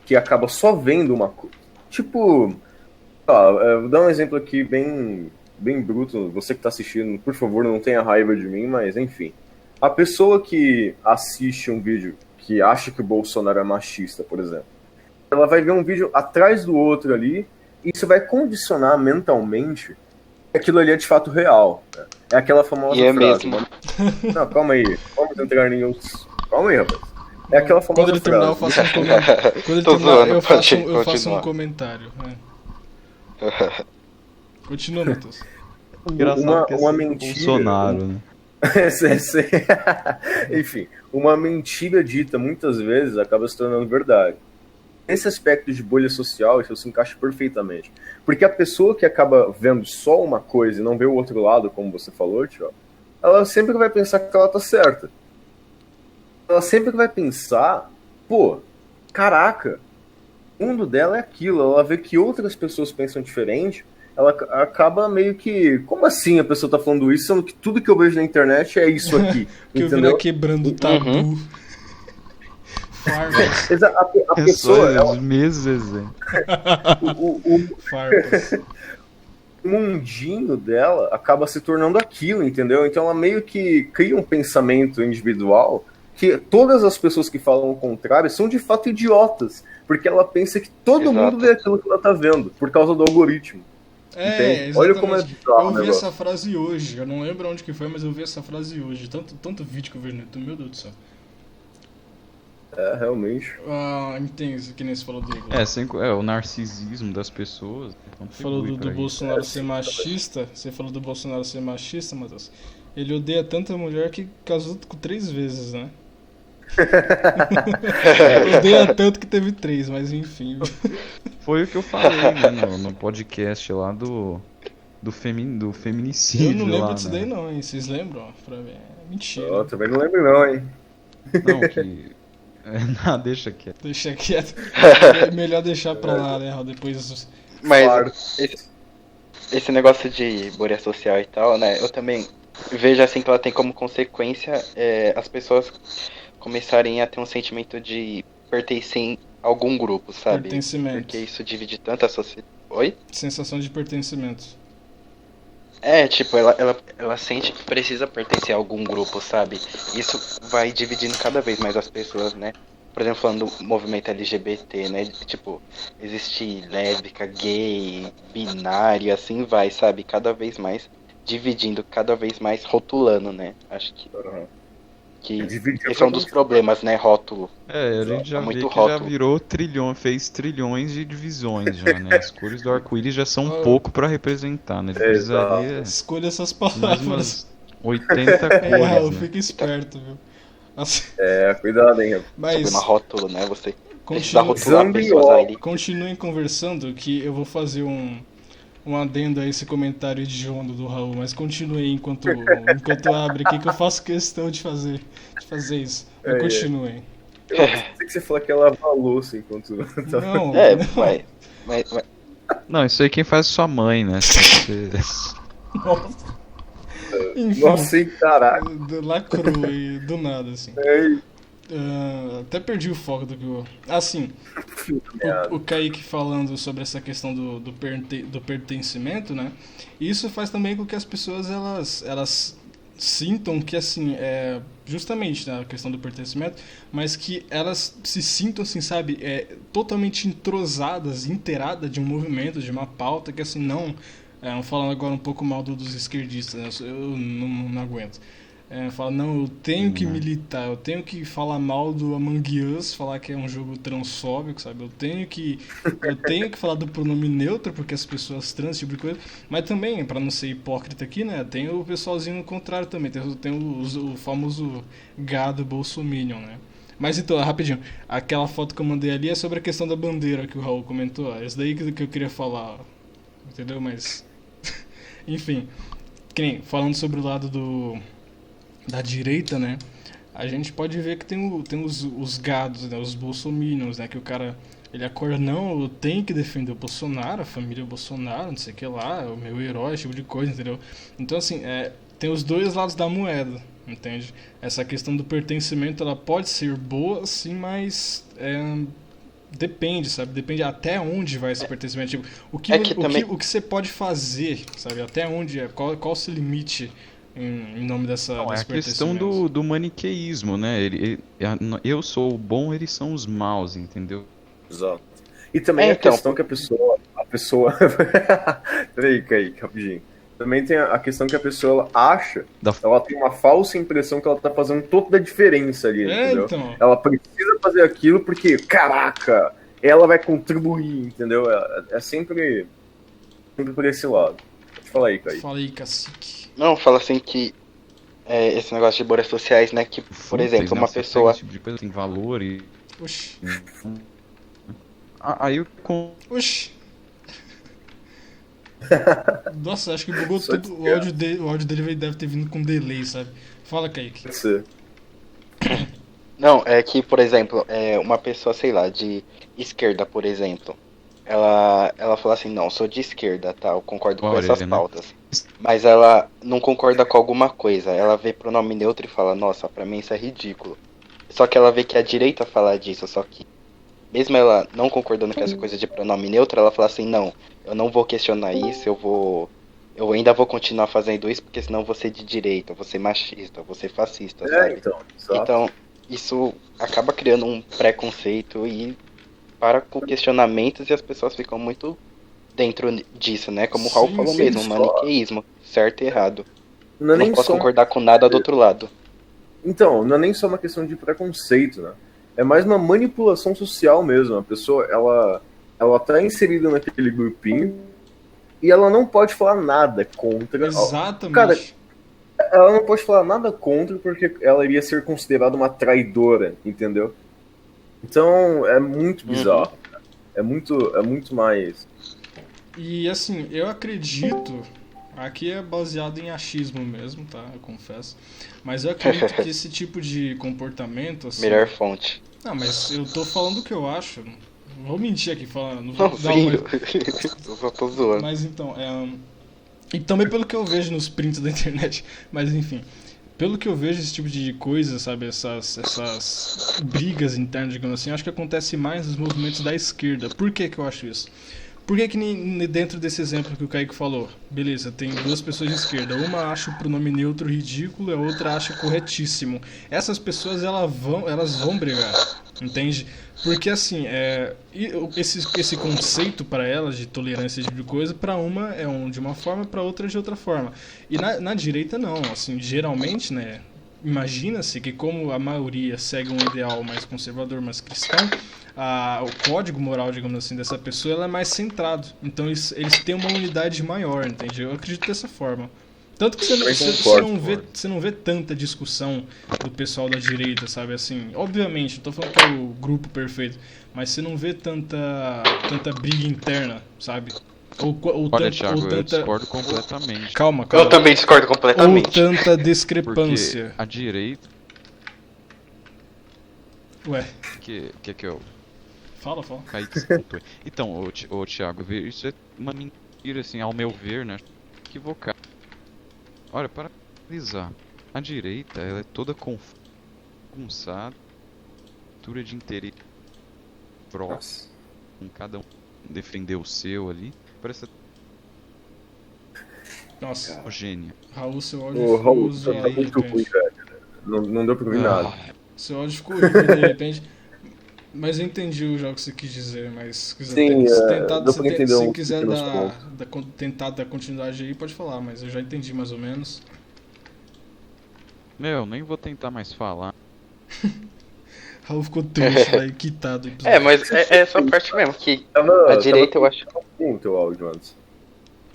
que acaba só vendo uma coisa... Tipo... vou dar um exemplo aqui bem bruto, você que tá assistindo, por favor, não tenha raiva de mim, mas enfim. A pessoa que assiste um vídeo que acha que o Bolsonaro é machista, por exemplo, ela vai ver um vídeo atrás do outro ali, e isso vai condicionar mentalmente que aquilo ali é de fato real. Né? É aquela famosa frase. Mesmo. Não, calma aí. Vamos entrar em outros... Calma aí, rapaz. É aquela famosa Quando ele terminar, eu faço um comentário. Quando ele terminar, eu faço um comentário. Né? Continua, Matheus. Uma mentira. Bolsonaro, né? Enfim, uma mentira dita muitas vezes acaba se tornando verdade. Esse aspecto de bolha social, isso se encaixa perfeitamente. Porque a pessoa que acaba vendo só uma coisa e não vê o outro lado, como você falou, tio, ela sempre vai pensar que ela tá certa. Ela sempre vai pensar, pô, caraca, o mundo dela é aquilo. Ela vê que outras pessoas pensam diferente, ela acaba meio que... Como assim a pessoa tá falando isso, sendo que tudo que eu vejo na internet é isso aqui? Que eu vi quebrando o tabu. Uhum. A pessoa... Os mesmos exemplos. O mundinho dela acaba se tornando aquilo, entendeu? Então ela meio que cria um pensamento individual que todas as pessoas que falam o contrário são de fato idiotas, porque ela pensa que todo mundo vê aquilo que ela tá vendo, por causa do algoritmo. Olha como é bizarro. Eu vi essa frase hoje, eu não lembro onde que foi, mas eu vi essa frase hoje. Tanto vídeo que eu vejo no YouTube, meu Deus do céu. É, realmente. Entende, que nem você falou do... o narcisismo das pessoas. Você falou do Bolsonaro ser machista. Você falou do Bolsonaro ser machista, Matheus. Ele odeia tanta mulher que casou com 3 vezes, né? Odeia tanto que teve 3, mas enfim. Foi o que eu falei, né, no podcast lá do feminicídio. Eu não lembro lá, disso né? daí não, hein? Vocês lembram? Pra mim é mentira. Eu também não lembro não, hein? Não, que... Não, deixa quieto. Deixa quieto. É melhor deixar pra lá, né? Depois... Mas Claro. esse negócio de bolha social e tal, né? Eu também vejo assim que ela tem como consequência as pessoas começarem a ter um sentimento de pertencer a algum grupo, sabe? Pertencimento. Porque isso divide tanto a sociedade. Oi? Sensação de pertencimento. Tipo, ela sente que precisa pertencer a algum grupo, sabe? Isso vai dividindo cada vez mais as pessoas, né? Por exemplo, falando do movimento LGBT, né? Tipo, existe lésbica, gay, binário, assim vai, sabe? Cada vez mais dividindo, cada vez mais rotulando, né? Acho que Que Dividir esse é um dos problemas, né? Rótulo. A gente já muito vê que rótulo. já virou fez trilhões de divisões já, né? As cores do arco-íris já são pouco pra representar, né? Ele precisaria Escolha essas mais palavras. umas 80 Raul, cores, né? fica esperto, viu? Assim, Cuidado, hein? mas Sobre uma rótulo, né? Você precisa rotular Zambió. pessoas aí. continuem conversando que eu vou fazer um adendo a esse comentário hediondo do Raul, mas continuem enquanto abre aqui que eu faço questão de fazer isso. Mas continuem. Eu pensei que você falou que ela lava a louça enquanto... Não, Não. Mas Não, isso aí quem faz é sua mãe, né? Nossa. Enfim, Nossa, hein, caraca. lacrou aí, do nada, assim. Até perdi o foco do que eu... Assim, o Kaique falando sobre essa questão do pertencimento, né? Isso faz também com que as pessoas, elas sintam que, assim, justamente, né, a questão do pertencimento, mas que elas se sintam, assim, sabe, totalmente entrosadas, inteiradas de um movimento, de uma pauta, que, assim, não... falando agora um pouco mal dos esquerdistas, né? Eu não aguento. Fala, não, eu tenho que militar, eu tenho que falar mal do Among Us, falar que é um jogo transfóbico, sabe? Eu tenho que falar do pronome neutro, porque as pessoas trans, esse tipo de coisa. Mas também, pra não ser hipócrita aqui, né? Tem o pessoalzinho no contrário também, tem o famoso gado bolsominion, né? Mas então, rapidinho, aquela foto que eu mandei ali é sobre a questão da bandeira que o Raul comentou. É isso daí que eu queria falar, entendeu? Mas, enfim, falando sobre o lado da direita, né? A gente pode ver que tem os gados, né? Os bolsominions, né? Que o cara, ele acorda, não, eu tenho que defender o Bolsonaro, a família Bolsonaro, não sei o que lá, o meu herói, esse tipo de coisa, entendeu? Então, assim, tem os dois lados da moeda, entende? Essa questão do pertencimento, ela pode ser boa, sim, mas... depende, sabe? Depende até onde vai esse pertencimento. Tipo, o que você pode fazer, sabe? Até onde qual o seu limite em nome desse a questão do maniqueísmo, né? Eu sou o bom, eles são os maus, entendeu? Exato. E também a questão que a pessoa... Peraí, Kaique, rapidinho. Também tem a questão que a pessoa acha, ela tem uma falsa impressão que ela tá fazendo toda a diferença ali, entendeu? Então. Ela precisa fazer aquilo porque, caraca, ela vai contribuir, entendeu? É sempre por esse lado. Pode falar aí, Kaique. Fala aí, cacique. Não, fala assim que esse negócio de bolhas sociais, né? Que, por exemplo, uma pessoa... Esse tipo de coisa tem valor e... Oxi. Aí Oxi. Nossa, acho que bugou tudo. O áudio dele deve ter vindo com delay, sabe? Fala, Kaique. Pode ser. Não, é que, por exemplo, uma pessoa, sei lá, de esquerda, por exemplo, ela fala assim, não, sou de esquerda, tá? Eu concordo com essas pautas. Mas ela não concorda com alguma coisa. Ela vê pronome neutro e fala, nossa, pra mim isso é ridículo. Só que ela vê que a direita fala disso, só que mesmo ela não concordando com essa coisa de pronome neutro, ela fala assim, não, eu não vou questionar isso, eu ainda vou continuar fazendo isso, porque senão eu vou ser de direita, eu vou ser machista, eu vou ser fascista, sabe? Então, isso acaba criando um preconceito e para com questionamentos e as pessoas ficam muito dentro disso, né? Como o Raul falou mesmo, maniqueísmo, certo e errado. Não posso concordar com nada do outro lado. Então, não é nem só uma questão de preconceito, né? É mais uma manipulação social mesmo. A pessoa, ela tá inserida naquele grupinho e ela não pode falar nada contra. Exatamente. Cara, ela não pode falar nada contra porque ela iria ser considerada uma traidora, entendeu? Então, é muito bizarro. É muito mais... E, assim, eu acredito... Aqui é baseado em achismo mesmo, tá? Eu confesso. Mas eu acredito que esse tipo de comportamento... Assim... Melhor fonte. Não, mas eu tô falando o que eu acho. Não vou mentir aqui, falando. Não vou dar uma... Eu só tô zoando. Mas então, e também pelo que eu vejo nos prints da internet. Mas enfim, pelo que eu vejo esse tipo de coisa, sabe? Essas brigas internas, digamos assim, acho que acontece mais nos movimentos da esquerda. Por que eu acho isso? Por que dentro desse exemplo que o Kaique falou, beleza, tem duas pessoas de esquerda, uma acha o pronome neutro ridículo e a outra acha corretíssimo. Essas pessoas elas vão brigar, entende? Porque assim, esse conceito para elas de tolerância, esse tipo de coisa, para uma é de uma forma, para outra de outra forma. E na direita não, assim, geralmente, né, imagina-se que como a maioria segue um ideal mais conservador, mais cristão, o código moral, digamos assim, dessa pessoa ela é mais centrado. Então eles têm uma unidade maior, entende? Eu acredito dessa forma. Tanto que você não vê tanta discussão do pessoal da direita, sabe? Assim, obviamente, não tô falando que é o grupo perfeito, mas você não vê tanta briga interna, sabe? Olha, Thiago, eu discordo completamente. Calma. Eu também discordo completamente. Ou tanta discrepância. Porque a direita... Ué. Que eu... Fala. Kaique desculpa. Então, ô Thiago, isso é uma mentira, assim, ao meu ver, né? Equivocado. Olha, para analisar, a direita, ela é toda confusa, cultura de interesse próximo, com cada um defender o seu ali, parece nossa, homogênea. Raul, seu áudio ficou zoado de repente. Não deu pra ouvir nada. Seu áudio ficou horrível de repente. Mas eu entendi já o que você quis dizer, mas se quiser tentar dar continuidade aí, pode falar, mas eu já entendi mais ou menos. Nem vou tentar mais falar. Raul ficou triste, vai quitado. Mas é essa parte mesmo, que a direita eu acho... o teu áudio antes.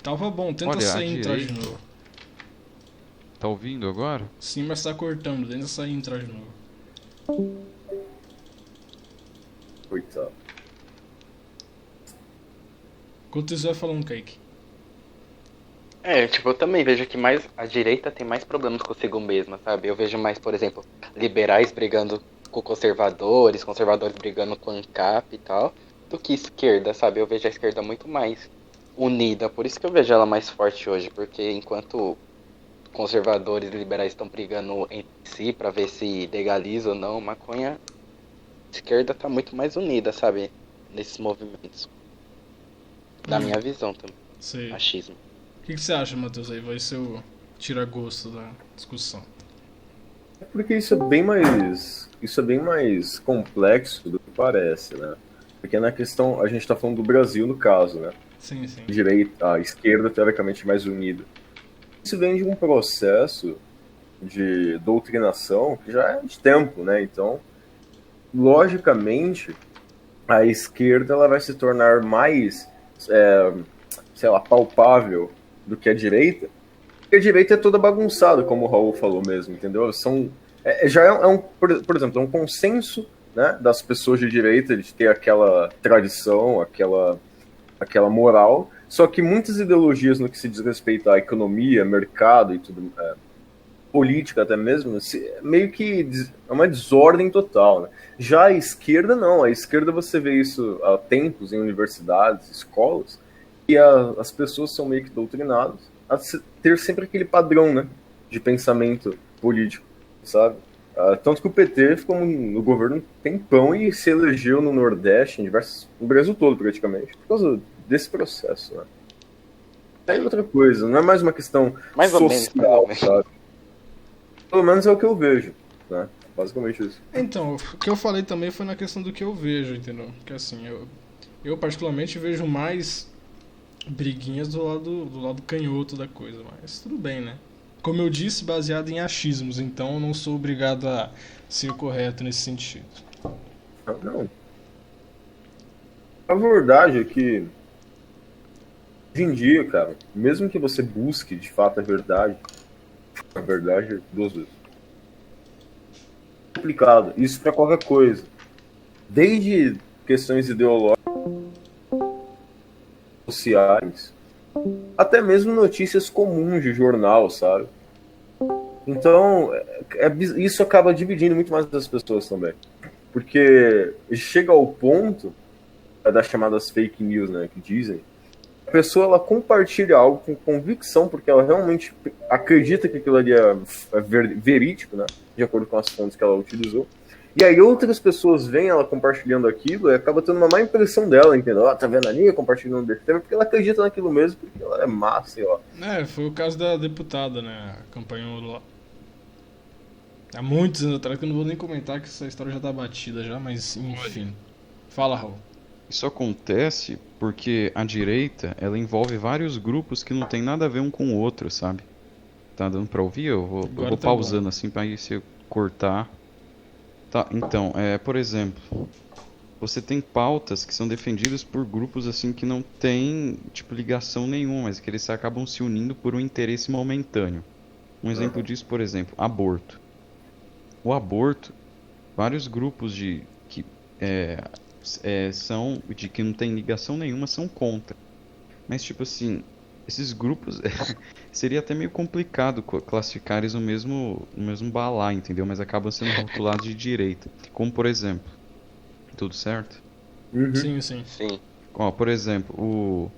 Tava bom, tenta sair e entrar de novo. Tá ouvindo agora? Sim, mas tá cortando, tenta sair e entrar de novo. Coitado. Enquanto isso, vai falando, Kaique. Eu também vejo que a direita tem mais problemas consigo mesma, sabe? Eu vejo mais, por exemplo, liberais brigando com conservadores brigando com ANCAP e tal, do que esquerda, sabe? Eu vejo a esquerda muito mais unida, por isso que eu vejo ela mais forte hoje, porque enquanto conservadores e liberais estão brigando entre si pra ver se legaliza ou não maconha, a esquerda tá muito mais unida, sabe? Nesses movimentos. Da minha visão também. Sei. Machismo. O que você acha, Matheus? Aí vai ser o tira-gosto da discussão. É porque isso é bem mais complexo do que parece, né? Porque na questão, a gente tá falando do Brasil no caso, né? Sim. A esquerda teoricamente mais unida. Isso vem de um processo de doutrinação que já é de tempo, né? Então, logicamente, a esquerda ela vai se tornar mais, palpável do que a direita, porque a direita é toda bagunçada, como o Raul falou mesmo, entendeu? Por exemplo, é um consenso, né, das pessoas de direita de ter aquela tradição, aquela moral, só que muitas ideologias no que se diz respeito à economia, mercado e tudo, política até mesmo, meio que é uma desordem total, né? Já a esquerda não, a esquerda você vê isso há tempos em universidades, escolas, e as pessoas são meio que doutrinadas a ter sempre aquele padrão, né, de pensamento político, sabe? Tanto que o PT ficou no governo um tempão e se elegeu no Nordeste, no Brasil todo praticamente, por causa desse processo, né? Aí outra coisa, não é mais uma questão mais social, sabe? Pelo menos é o que eu vejo, né? Basicamente isso. Então, o que eu falei também foi na questão do que eu vejo, entendeu? Que assim, eu particularmente vejo mais briguinhas do lado canhoto da coisa, mas tudo bem, né? Como eu disse, baseado em achismos, então eu não sou obrigado a ser correto nesse sentido. Não. A verdade é que hoje em dia, cara, mesmo que você busque de fato a verdade é duas vezes. É complicado. Isso para qualquer coisa. Desde questões ideológicas, sociais, até mesmo notícias comuns de jornal, sabe? Então, isso acaba dividindo muito mais das pessoas também. Porque chega ao ponto das chamadas fake news, né, que dizem, a pessoa ela compartilha algo com convicção, porque ela realmente acredita que aquilo ali é verídico, né, de acordo com as fontes que ela utilizou. E aí outras pessoas veem ela compartilhando aquilo e acaba tendo uma má impressão dela, entendeu? Tá vendo ali, compartilhando desse tema, porque ela acredita naquilo mesmo, porque ela é massa, sei lá. Foi o caso da deputada, né, a campanha lá. Há muitos anos atrás, que eu não vou nem comentar, que essa história já tá batida já, mas enfim. Fala, Raul. Isso acontece porque a direita, ela envolve vários grupos que não tem nada a ver um com o outro, sabe? Tá dando pra ouvir? Eu vou Agora tá pausando assim pra aí se eu cortar. Tá, então, por exemplo, você tem pautas que são defendidas por grupos assim que não tem, tipo, ligação nenhuma, mas que eles acabam se unindo por um interesse momentâneo. Um exemplo disso, por exemplo, aborto. O aborto, vários grupos que não tem ligação nenhuma são contra. Mas, tipo assim, esses grupos seria até meio complicado classificar eles no mesmo balaio, entendeu? Mas acabam sendo rotulados de direita. Como, por exemplo, tudo certo? Sim, sim. Sim. Ó, por exemplo,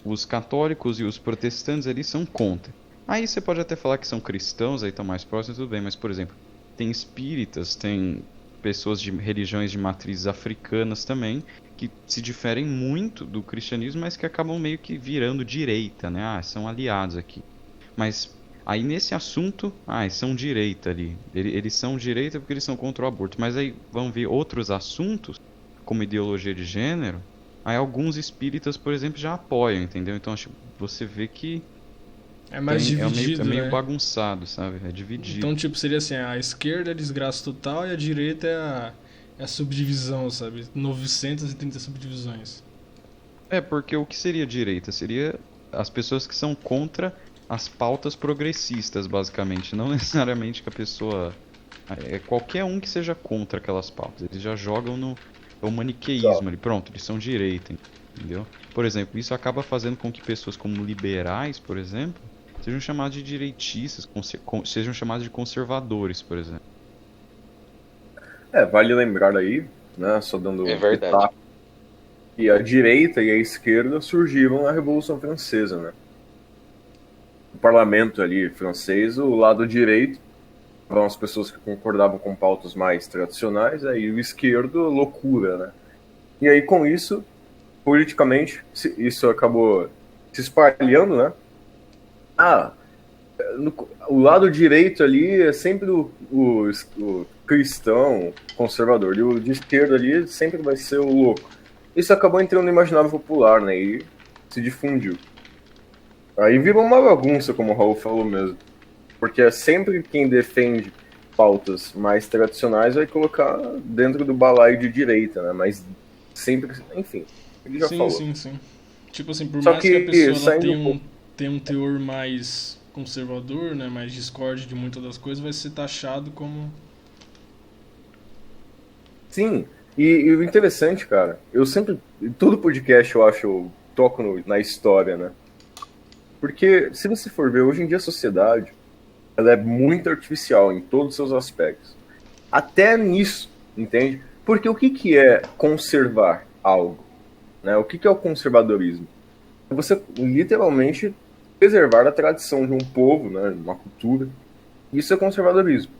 os católicos e os protestantes ali são contra. Aí você pode até falar que são cristãos, aí estão mais próximos, tudo bem. Mas, por exemplo, tem espíritas, tem pessoas de religiões de matrizes africanas também, que se diferem muito do cristianismo, mas que acabam meio que virando direita, né? Ah, são aliados aqui. Mas aí nesse assunto, eles são direita ali. Eles são direita porque eles são contra o aborto. Mas aí vão ver outros assuntos, como ideologia de gênero, aí alguns espíritas, por exemplo, já apoiam, entendeu? Então acho que você vê que É mais dividido, é meio né? bagunçado, sabe? É dividido. Então, tipo, seria assim, a esquerda é desgraça total e a direita é a subdivisão, sabe? 930 subdivisões. Porque o que seria direita? Seria as pessoas que são contra as pautas progressistas, basicamente. Não necessariamente que a pessoa... É qualquer um que seja contra aquelas pautas. Eles já jogam no maniqueísmo ali. Pronto, eles são direita, entendeu? Por exemplo, isso acaba fazendo com que pessoas como liberais, por exemplo, sejam chamados de direitistas, sejam chamados de conservadores, por exemplo. Vale lembrar aí, né, só dando É verdade. que a direita e a esquerda surgiram na Revolução Francesa, né? O parlamento ali francês, o lado direito, eram as pessoas que concordavam com pautas mais tradicionais, aí o esquerdo, loucura, né? E aí com isso, politicamente, isso acabou se espalhando, né? O lado direito ali é sempre o cristão conservador, e o de esquerda ali sempre vai ser o louco. Isso acabou entrando no imaginário popular, né? E se difundiu. Aí virou uma bagunça, como o Raul falou mesmo. Porque é sempre quem defende pautas mais tradicionais vai colocar dentro do balaio de direita, né? Mas sempre, enfim, ele já falou. Sim. Tipo assim, por Só mais que a pessoa ela saindo tenha um teor mais conservador, né, mais discorde de muitas das coisas, vai ser taxado como... Sim, e o interessante, cara, eu sempre, todo podcast eu acho, eu toco na história, né? Porque, se você for ver, hoje em dia a sociedade, ela é muito artificial em todos os seus aspectos. Até nisso, entende? Porque o que é conservar algo? Né? O que é o conservadorismo? É você, literalmente, preservar a tradição de um povo, né, uma cultura. Isso é conservadorismo.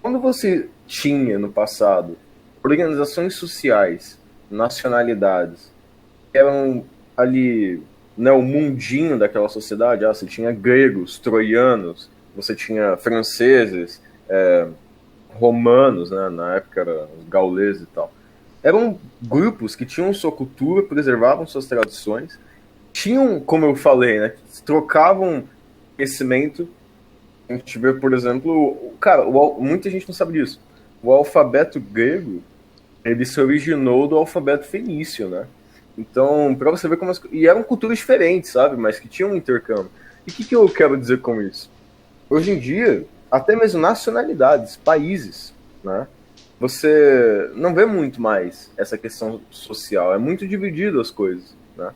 Quando você tinha, no passado, organizações sociais, nacionalidades, que eram ali, né, o mundinho daquela sociedade, você tinha gregos, troianos, você tinha franceses, romanos, né, na época eram os gauleses e tal. Eram grupos que tinham sua cultura, preservavam suas tradições, tinham, como eu falei, né, trocavam conhecimento. A gente vê, por exemplo, cara, muita gente não sabe disso. O alfabeto grego, ele se originou do alfabeto fenício, né? Então, pra você ver como e eram culturas diferentes, sabe? Mas que tinham um intercâmbio. E o que eu quero dizer com isso? Hoje em dia, até mesmo nacionalidades, países, né? Você não vê muito mais essa questão social. É muito dividido as coisas, né?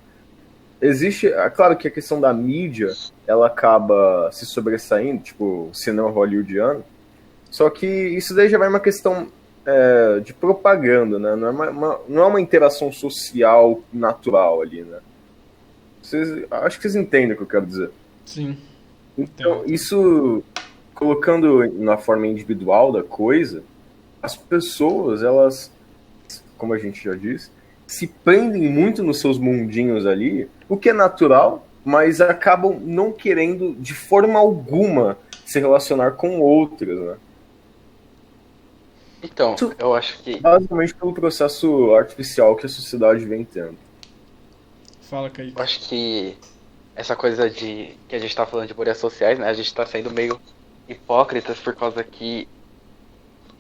Existe, é claro que a questão da mídia, ela acaba se sobressaindo, tipo o cinema hollywoodiano, só que isso daí já vai uma questão de propaganda, né? Não é uma interação social natural ali, né? Acho que vocês entendem o que eu quero dizer. Sim. Então, isso, colocando na forma individual da coisa, as pessoas, elas, como a gente já disse, se prendem muito nos seus mundinhos ali, o que é natural, mas acabam não querendo, de forma alguma, se relacionar com outras, né? Então, eu acho que... Basicamente pelo processo artificial que a sociedade vem tendo. Fala, Kaique. Eu acho que essa coisa de que a gente tá falando de bolhas sociais, né? A gente tá sendo meio hipócritas por causa que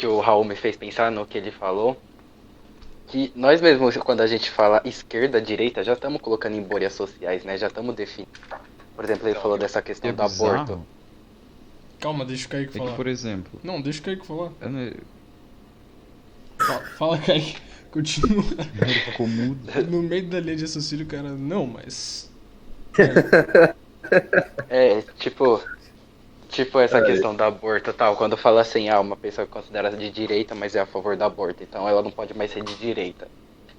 o Raul me fez pensar no que ele falou. Que nós mesmos, quando a gente fala esquerda, direita, já estamos colocando em bolhas sociais, né? Já estamos definindo. Por exemplo, ele falou dessa questão do aborto. Calma, deixa o Kaique falar. Que, por exemplo... Não, deixa o Kaique falar. Fala, Kaique. Continua. Ficou mudo. No meio da linha de raciocínio, cara, não, mas... Tipo essa questão do aborto e tal, quando fala assim, uma pessoa que considera de direita, mas é a favor do aborto, então ela não pode mais ser de direita.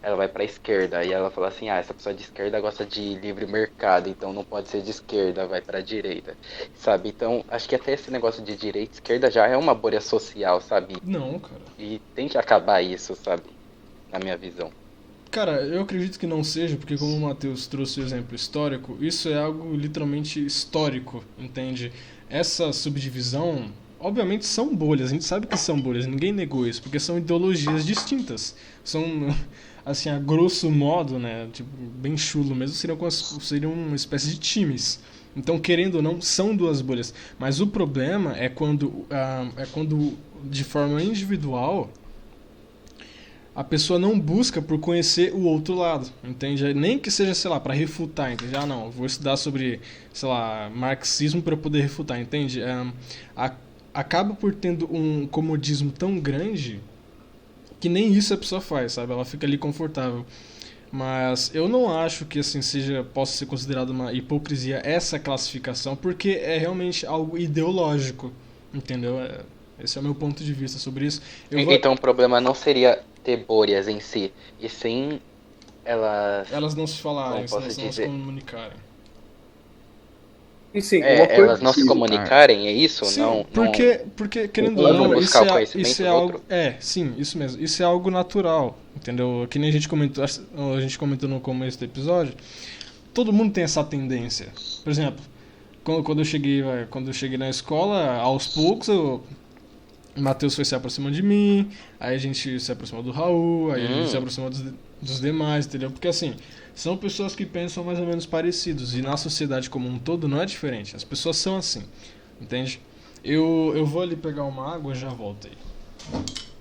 Ela vai pra esquerda, e ela fala assim, essa pessoa de esquerda gosta de livre mercado, então não pode ser de esquerda, vai pra direita, sabe? Então, acho que até esse negócio de direita e esquerda já é uma bolha social, sabe? Não, cara. E tem que acabar isso, sabe? Na minha visão. Cara, eu acredito que não seja, porque como o Matheus trouxe o exemplo histórico, isso é algo literalmente histórico, entende? Essa subdivisão, obviamente são bolhas, a gente sabe que são bolhas, ninguém negou isso, porque são ideologias distintas. São, assim, a grosso modo, né, tipo, bem chulo mesmo, seriam uma espécie de times. Então, querendo ou não, são duas bolhas. Mas o problema é quando de forma individual, a pessoa não busca por conhecer o outro lado, entende? Nem que seja, sei lá, para refutar, entende? Não, vou estudar sobre, sei lá, marxismo para poder refutar, entende? Acaba por tendo um comodismo tão grande que nem isso a pessoa faz, sabe? Ela fica ali confortável. Mas eu não acho que assim possa ser considerado uma hipocrisia essa classificação, porque é realmente algo ideológico, entendeu? Esse é o meu ponto de vista sobre isso. Então o problema não seria ter bolhas em si, e sim elas não se falarem, não se comunicarem. E sim, elas não se comunicarem, é isso? Sim, não, porque querendo ou não, isso é algo, outro? Sim, isso mesmo. Isso é algo natural, entendeu? Que nem a gente comentou no começo do episódio. Todo mundo tem essa tendência. Por exemplo, quando eu cheguei na escola, aos poucos o Matheus foi se aproximando de mim, aí a gente se aproximou do Raul, aí a gente se aproximou dos demais, entendeu? Porque assim, são pessoas que pensam mais ou menos parecidos, e na sociedade como um todo não é diferente, as pessoas são assim, entende? Eu vou ali pegar uma água e já volto aí.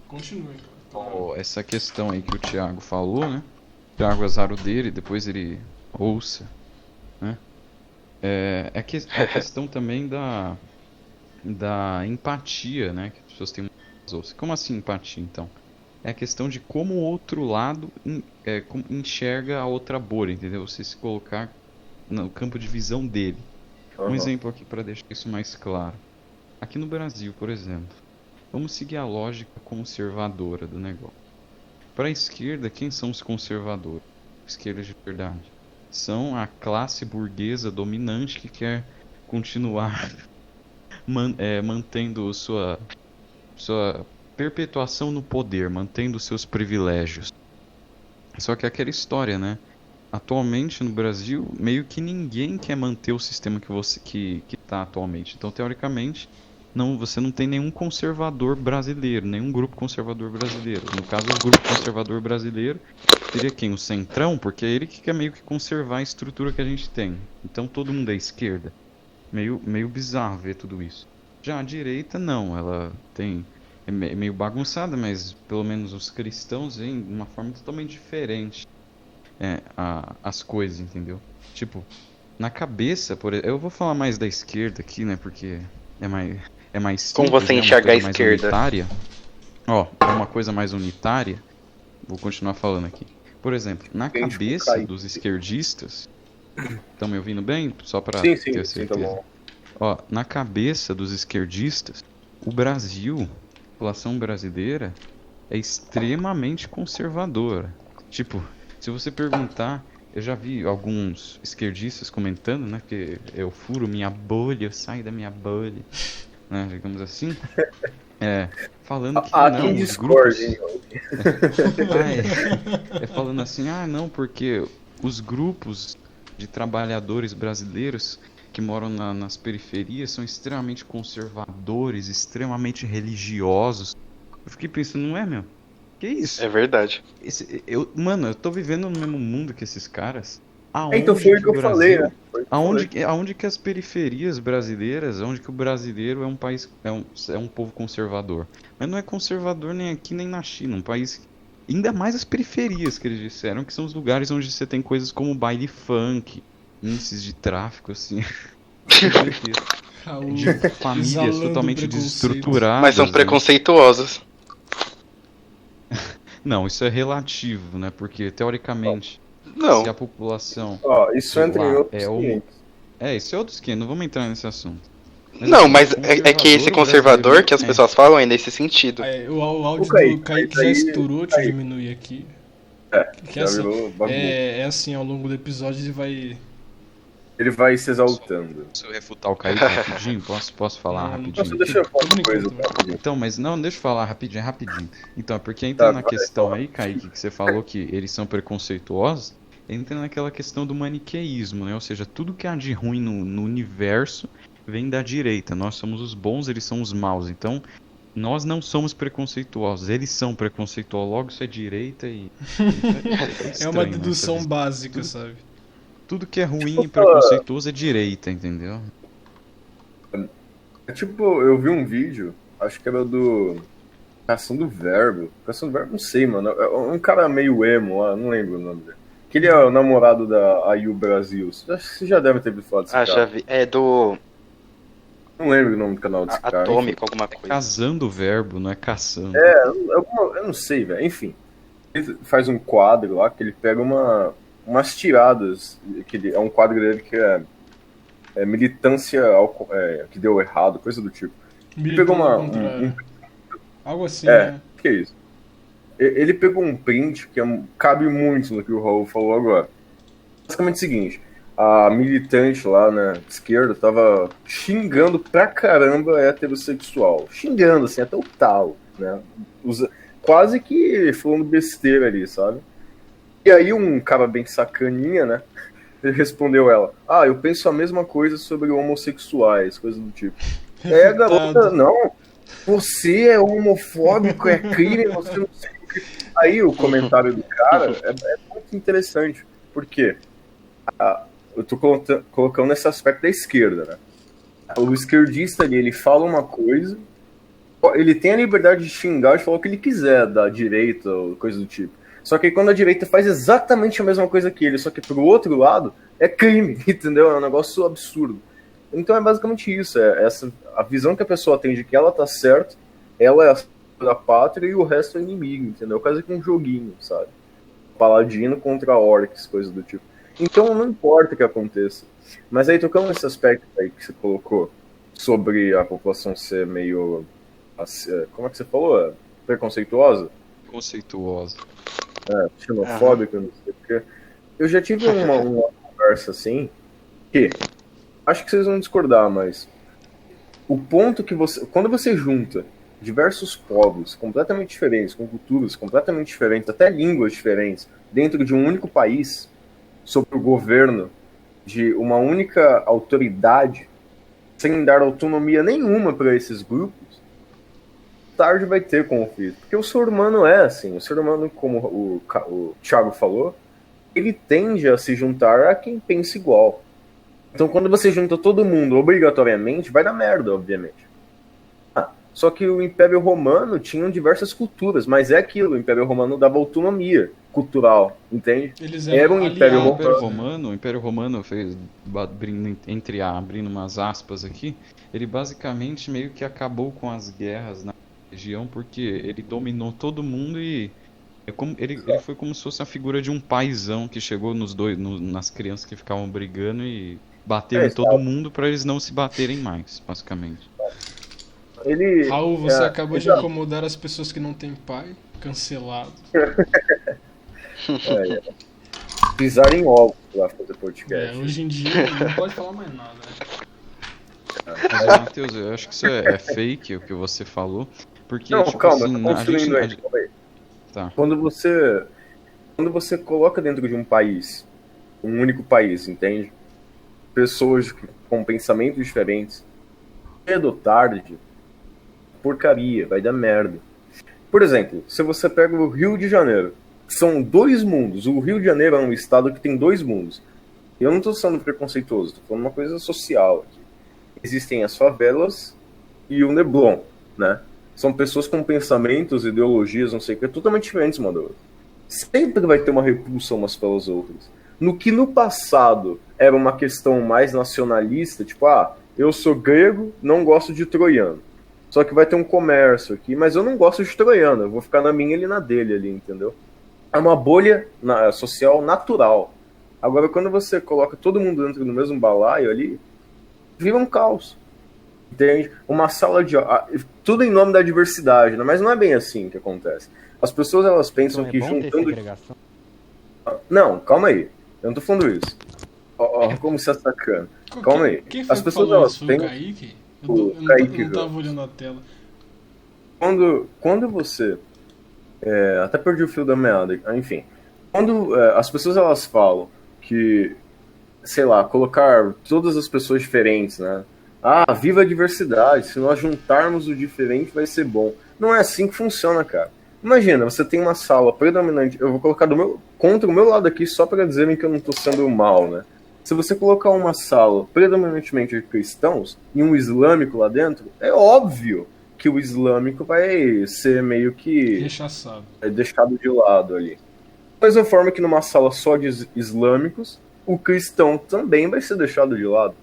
Continue, cara. Essa questão aí que o Thiago falou, né? O Thiago azar o dele, depois ele ouça, né? A questão também da empatia, né? Que as pessoas têm umas outras. Como assim empatia, então? É a questão de como o outro lado enxerga a outra bolha, entendeu? Você se colocar no campo de visão dele. Um exemplo aqui para deixar isso mais claro. Aqui no Brasil, por exemplo, vamos seguir a lógica conservadora do negócio. Para a esquerda, quem são os conservadores? Esquerda de verdade. São a classe burguesa dominante que quer continuar mantendo sua perpetuação no poder, mantendo seus privilégios. Só que é aquela história, né? Atualmente no Brasil, meio que ninguém quer manter o sistema que tá atualmente. Então, teoricamente, você não tem nenhum conservador brasileiro, nenhum grupo conservador brasileiro. No caso, o grupo conservador brasileiro seria quem? O Centrão, porque é ele que quer meio que conservar a estrutura que a gente tem. Então, todo mundo é esquerda. Meio bizarro ver tudo isso. Já a direita, não. Ela é meio bagunçada, mas pelo menos os cristãos veem de uma forma totalmente diferente as coisas, entendeu? Tipo, na cabeça, eu vou falar mais da esquerda aqui, né? Porque é mais simples, como você enxerga a esquerda? Unitária. É uma coisa mais unitária. Vou continuar falando aqui. Por exemplo, na cabeça dos esquerdistas... Estão me ouvindo bem? Só para ter certeza. Sim, tá bom. Na cabeça dos esquerdistas, o Brasil, a população brasileira, é extremamente conservadora. Tipo, se você perguntar, eu já vi alguns esquerdistas comentando, né, que eu furo minha bolha, eu saio da minha bolha, né, digamos assim, falando que não, os grupos... falando assim, não, porque os grupos de trabalhadores brasileiros que moram nas periferias são extremamente conservadores, extremamente religiosos. Eu fiquei pensando, não é, meu? Que isso? É verdade. Eu tô vivendo no mesmo mundo que esses caras. Então foi o que eu falei, né? Aonde que as periferias brasileiras, onde que o brasileiro é um país, é um povo conservador. Mas não é conservador nem aqui nem na China, um país, ainda mais as periferias que eles disseram, que são os lugares onde você tem coisas como baile funk, índices de tráfico, assim, de famílias totalmente desestruturadas. Mas são preconceituosos. Não, isso é relativo, né? Porque, teoricamente, Não. se a população... isso entra em outros 500. Isso é outro esquema, não vamos entrar nesse assunto. Mas é que esse conservador que as pessoas falam é nesse sentido. O áudio do Kaique já estourou, deixa eu diminuir aqui. É assim, ao longo do episódio ele vai se exaltando. Se eu refutar o Kaique rapidinho, posso falar rapidinho? Nossa, deixa eu falar uma coisa. Então, mas não, deixa eu falar rapidinho. Então, é porque entra na questão aí, Kaique, que você falou que eles são preconceituosos, entra naquela questão do maniqueísmo, né? Ou seja, tudo que há de ruim no universo vem da direita. Nós somos os bons, eles são os maus. Então, nós não somos preconceituosos, eles são preconceituosos. Logo, isso é direita e... É uma dedução básica, sabe? Tudo que é ruim e preconceituoso é direita, entendeu? Eu vi um vídeo, acho que era do Cação do Verbo. Cação do Verbo, não sei, mano. É um cara meio emo lá, não lembro o nome dele. Que ele é o namorado da AIU Brasil. Você já deve ter ouvido falar desse cara. Já vi. É do... Não lembro o nome do canal desse cara. Atômico, alguma coisa. Casando o verbo, não é caçando. Eu não sei, velho. Enfim, ele faz um quadro lá que ele pega umas tiradas, que é um quadro dele que é militância que deu errado, coisa do tipo. Ele pegou algo assim, né? Que é isso? Ele pegou um print que cabe muito no que o Raul falou agora. Basicamente é o seguinte, a militante lá na esquerda tava xingando pra caramba heterossexual. Xingando, assim, até o talo, né? Quase que falando besteira ali, sabe? E aí um cara bem sacaninha, né? Ele respondeu ela, eu penso a mesma coisa sobre homossexuais, coisa do tipo. A garota, não, você é homofóbico, é crime, você não sei o que. Aí o comentário do cara é muito interessante, porque eu tô colocando nesse aspecto da esquerda, né? O esquerdista ali, ele fala uma coisa, ele tem a liberdade de xingar e falar o que ele quiser da direita ou coisa do tipo. Só que quando a direita faz exatamente a mesma coisa que ele, só que pro outro lado, é crime, entendeu? É um negócio absurdo. Então é basicamente isso, a visão que a pessoa tem de que ela tá certa, ela é a pátria e o resto é inimigo, entendeu? Quase que um joguinho, sabe? Paladino contra orcs, coisa do tipo. Então não importa o que aconteça. Mas aí, tocando nesse aspecto aí que você colocou, sobre a população ser meio... Como é que você falou? Preconceituosa? Preconceituosa. Xenofóbica, não sei o quê. Eu já tive uma conversa assim, que acho que vocês vão discordar, mas o ponto que quando você junta diversos povos completamente diferentes, com culturas completamente diferentes, até línguas diferentes, dentro de um único país, sob o governo de uma única autoridade, sem dar autonomia nenhuma para esses grupos, tarde vai ter conflito. Porque o ser humano é assim. O ser humano, como o Thiago falou, ele tende a se juntar a quem pensa igual. Então, quando você junta todo mundo obrigatoriamente, vai dar merda, obviamente. Só que o Império Romano tinha diversas culturas, mas é aquilo, o Império Romano dava autonomia cultural, entende? Era um Império Romano. O Império Romano fez, abrindo umas aspas aqui, ele basicamente meio que acabou com as guerras na região, porque ele dominou todo mundo e ele foi como se fosse a figura de um paizão que chegou nas crianças que ficavam brigando e bateram em todo mundo para eles não se baterem mais, basicamente. Raul, você acabou de incomodar as pessoas que não têm pai, cancelado. Pisar em ovos lá fazer podcast. Hoje em dia não pode falar mais nada, né? Mas, Matheus, eu acho que isso é fake o que você falou. Porque, não, tipo, calma, assim, tá construindo aí. Tá. Quando você coloca dentro de um país, um único país, entende? Pessoas com pensamentos diferentes, cedo ou tarde, porcaria, vai dar merda. Por exemplo, se você pega o Rio de Janeiro, são dois mundos. O Rio de Janeiro é um estado que tem dois mundos. Eu não estou sendo preconceituoso, estou falando uma coisa social aqui. Existem as favelas e o Neblon, né? São pessoas com pensamentos, ideologias, não sei o que, totalmente diferentes uma da outra. Sempre vai ter uma repulsa umas pelas outras. No que no passado era uma questão mais nacionalista, tipo, eu sou grego, não gosto de troiano. Só que vai ter um comércio aqui, mas eu não gosto de troiano, eu vou ficar na minha e ele na dele ali, entendeu? É uma bolha social natural. Agora, quando você coloca todo mundo dentro do mesmo balaio ali, vira um caos. Entende? Uma sala de tudo em nome da diversidade, né? Mas não é bem assim que acontece. As pessoas, elas pensam que juntando... Não, calma aí. Eu não tô falando isso. Como você é sacana. Calma aí. Quem foi as pessoas, que falou elas isso? têm... O Kaique? O Eu Kaique não tava olhando a tela. Quando você... até perdi o fio da meada. Enfim. Quando as pessoas, elas falam que, sei lá, colocar todas as pessoas diferentes, né? Viva a diversidade, se nós juntarmos o diferente vai ser bom. Não é assim que funciona, cara. Imagina, você tem uma sala predominante, eu vou colocar contra o meu lado aqui só para dizerem que eu não tô sendo mal, né? Se você colocar uma sala predominantemente de cristãos e um islâmico lá dentro, é óbvio que o islâmico vai ser meio que rechaçado, deixado de lado ali. Da mesma forma que numa sala só de islâmicos, o cristão também vai ser deixado de lado.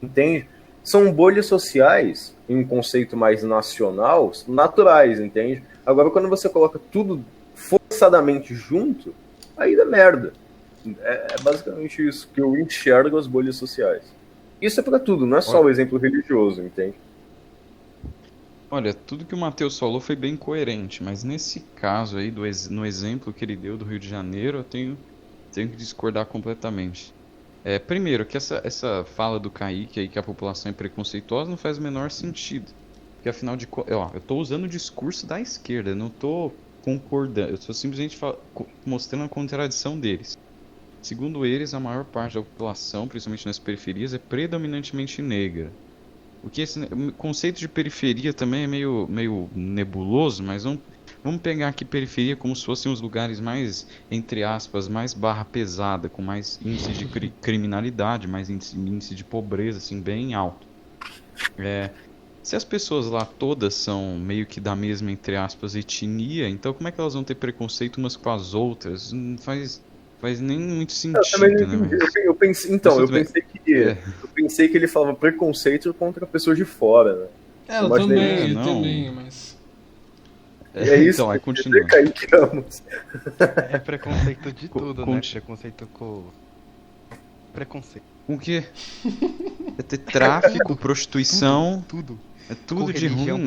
Entende? São bolhas sociais, em um conceito mais nacional, naturais, entende? Agora, quando você coloca tudo forçadamente junto, aí dá merda. É basicamente isso que eu enxergo as bolhas sociais. Isso é pra tudo, não é só o exemplo religioso, entende? Olha, tudo que o Matheus falou foi bem coerente, mas nesse caso aí, no exemplo que ele deu do Rio de Janeiro, eu tenho que discordar completamente. Primeiro, que essa fala do Kaique aí, que a população é preconceituosa, não faz o menor sentido. Porque afinal de contas, eu estou usando o discurso da esquerda, eu não estou concordando, eu estou simplesmente mostrando a contradição deles. Segundo eles, a maior parte da população, principalmente nas periferias, é predominantemente negra. Porque esse conceito de periferia também é meio nebuloso, mas vamos pegar aqui periferia como se fossem os lugares mais, entre aspas, mais barra pesada, com mais índice de criminalidade, mais índice de pobreza, assim, bem alto. Se as pessoas lá todas são meio que da mesma, entre aspas, etnia, então como é que elas vão ter preconceito umas com as outras? Não faz nem muito sentido, né? Eu pensei que ele falava preconceito contra pessoas de fora, né? Eu também, mas... É isso, então, aí continua. É preconceito de tudo, né? Preconceito com... Preconceito. Com o quê? É ter tráfico, prostituição... Tudo. É tudo de ruim,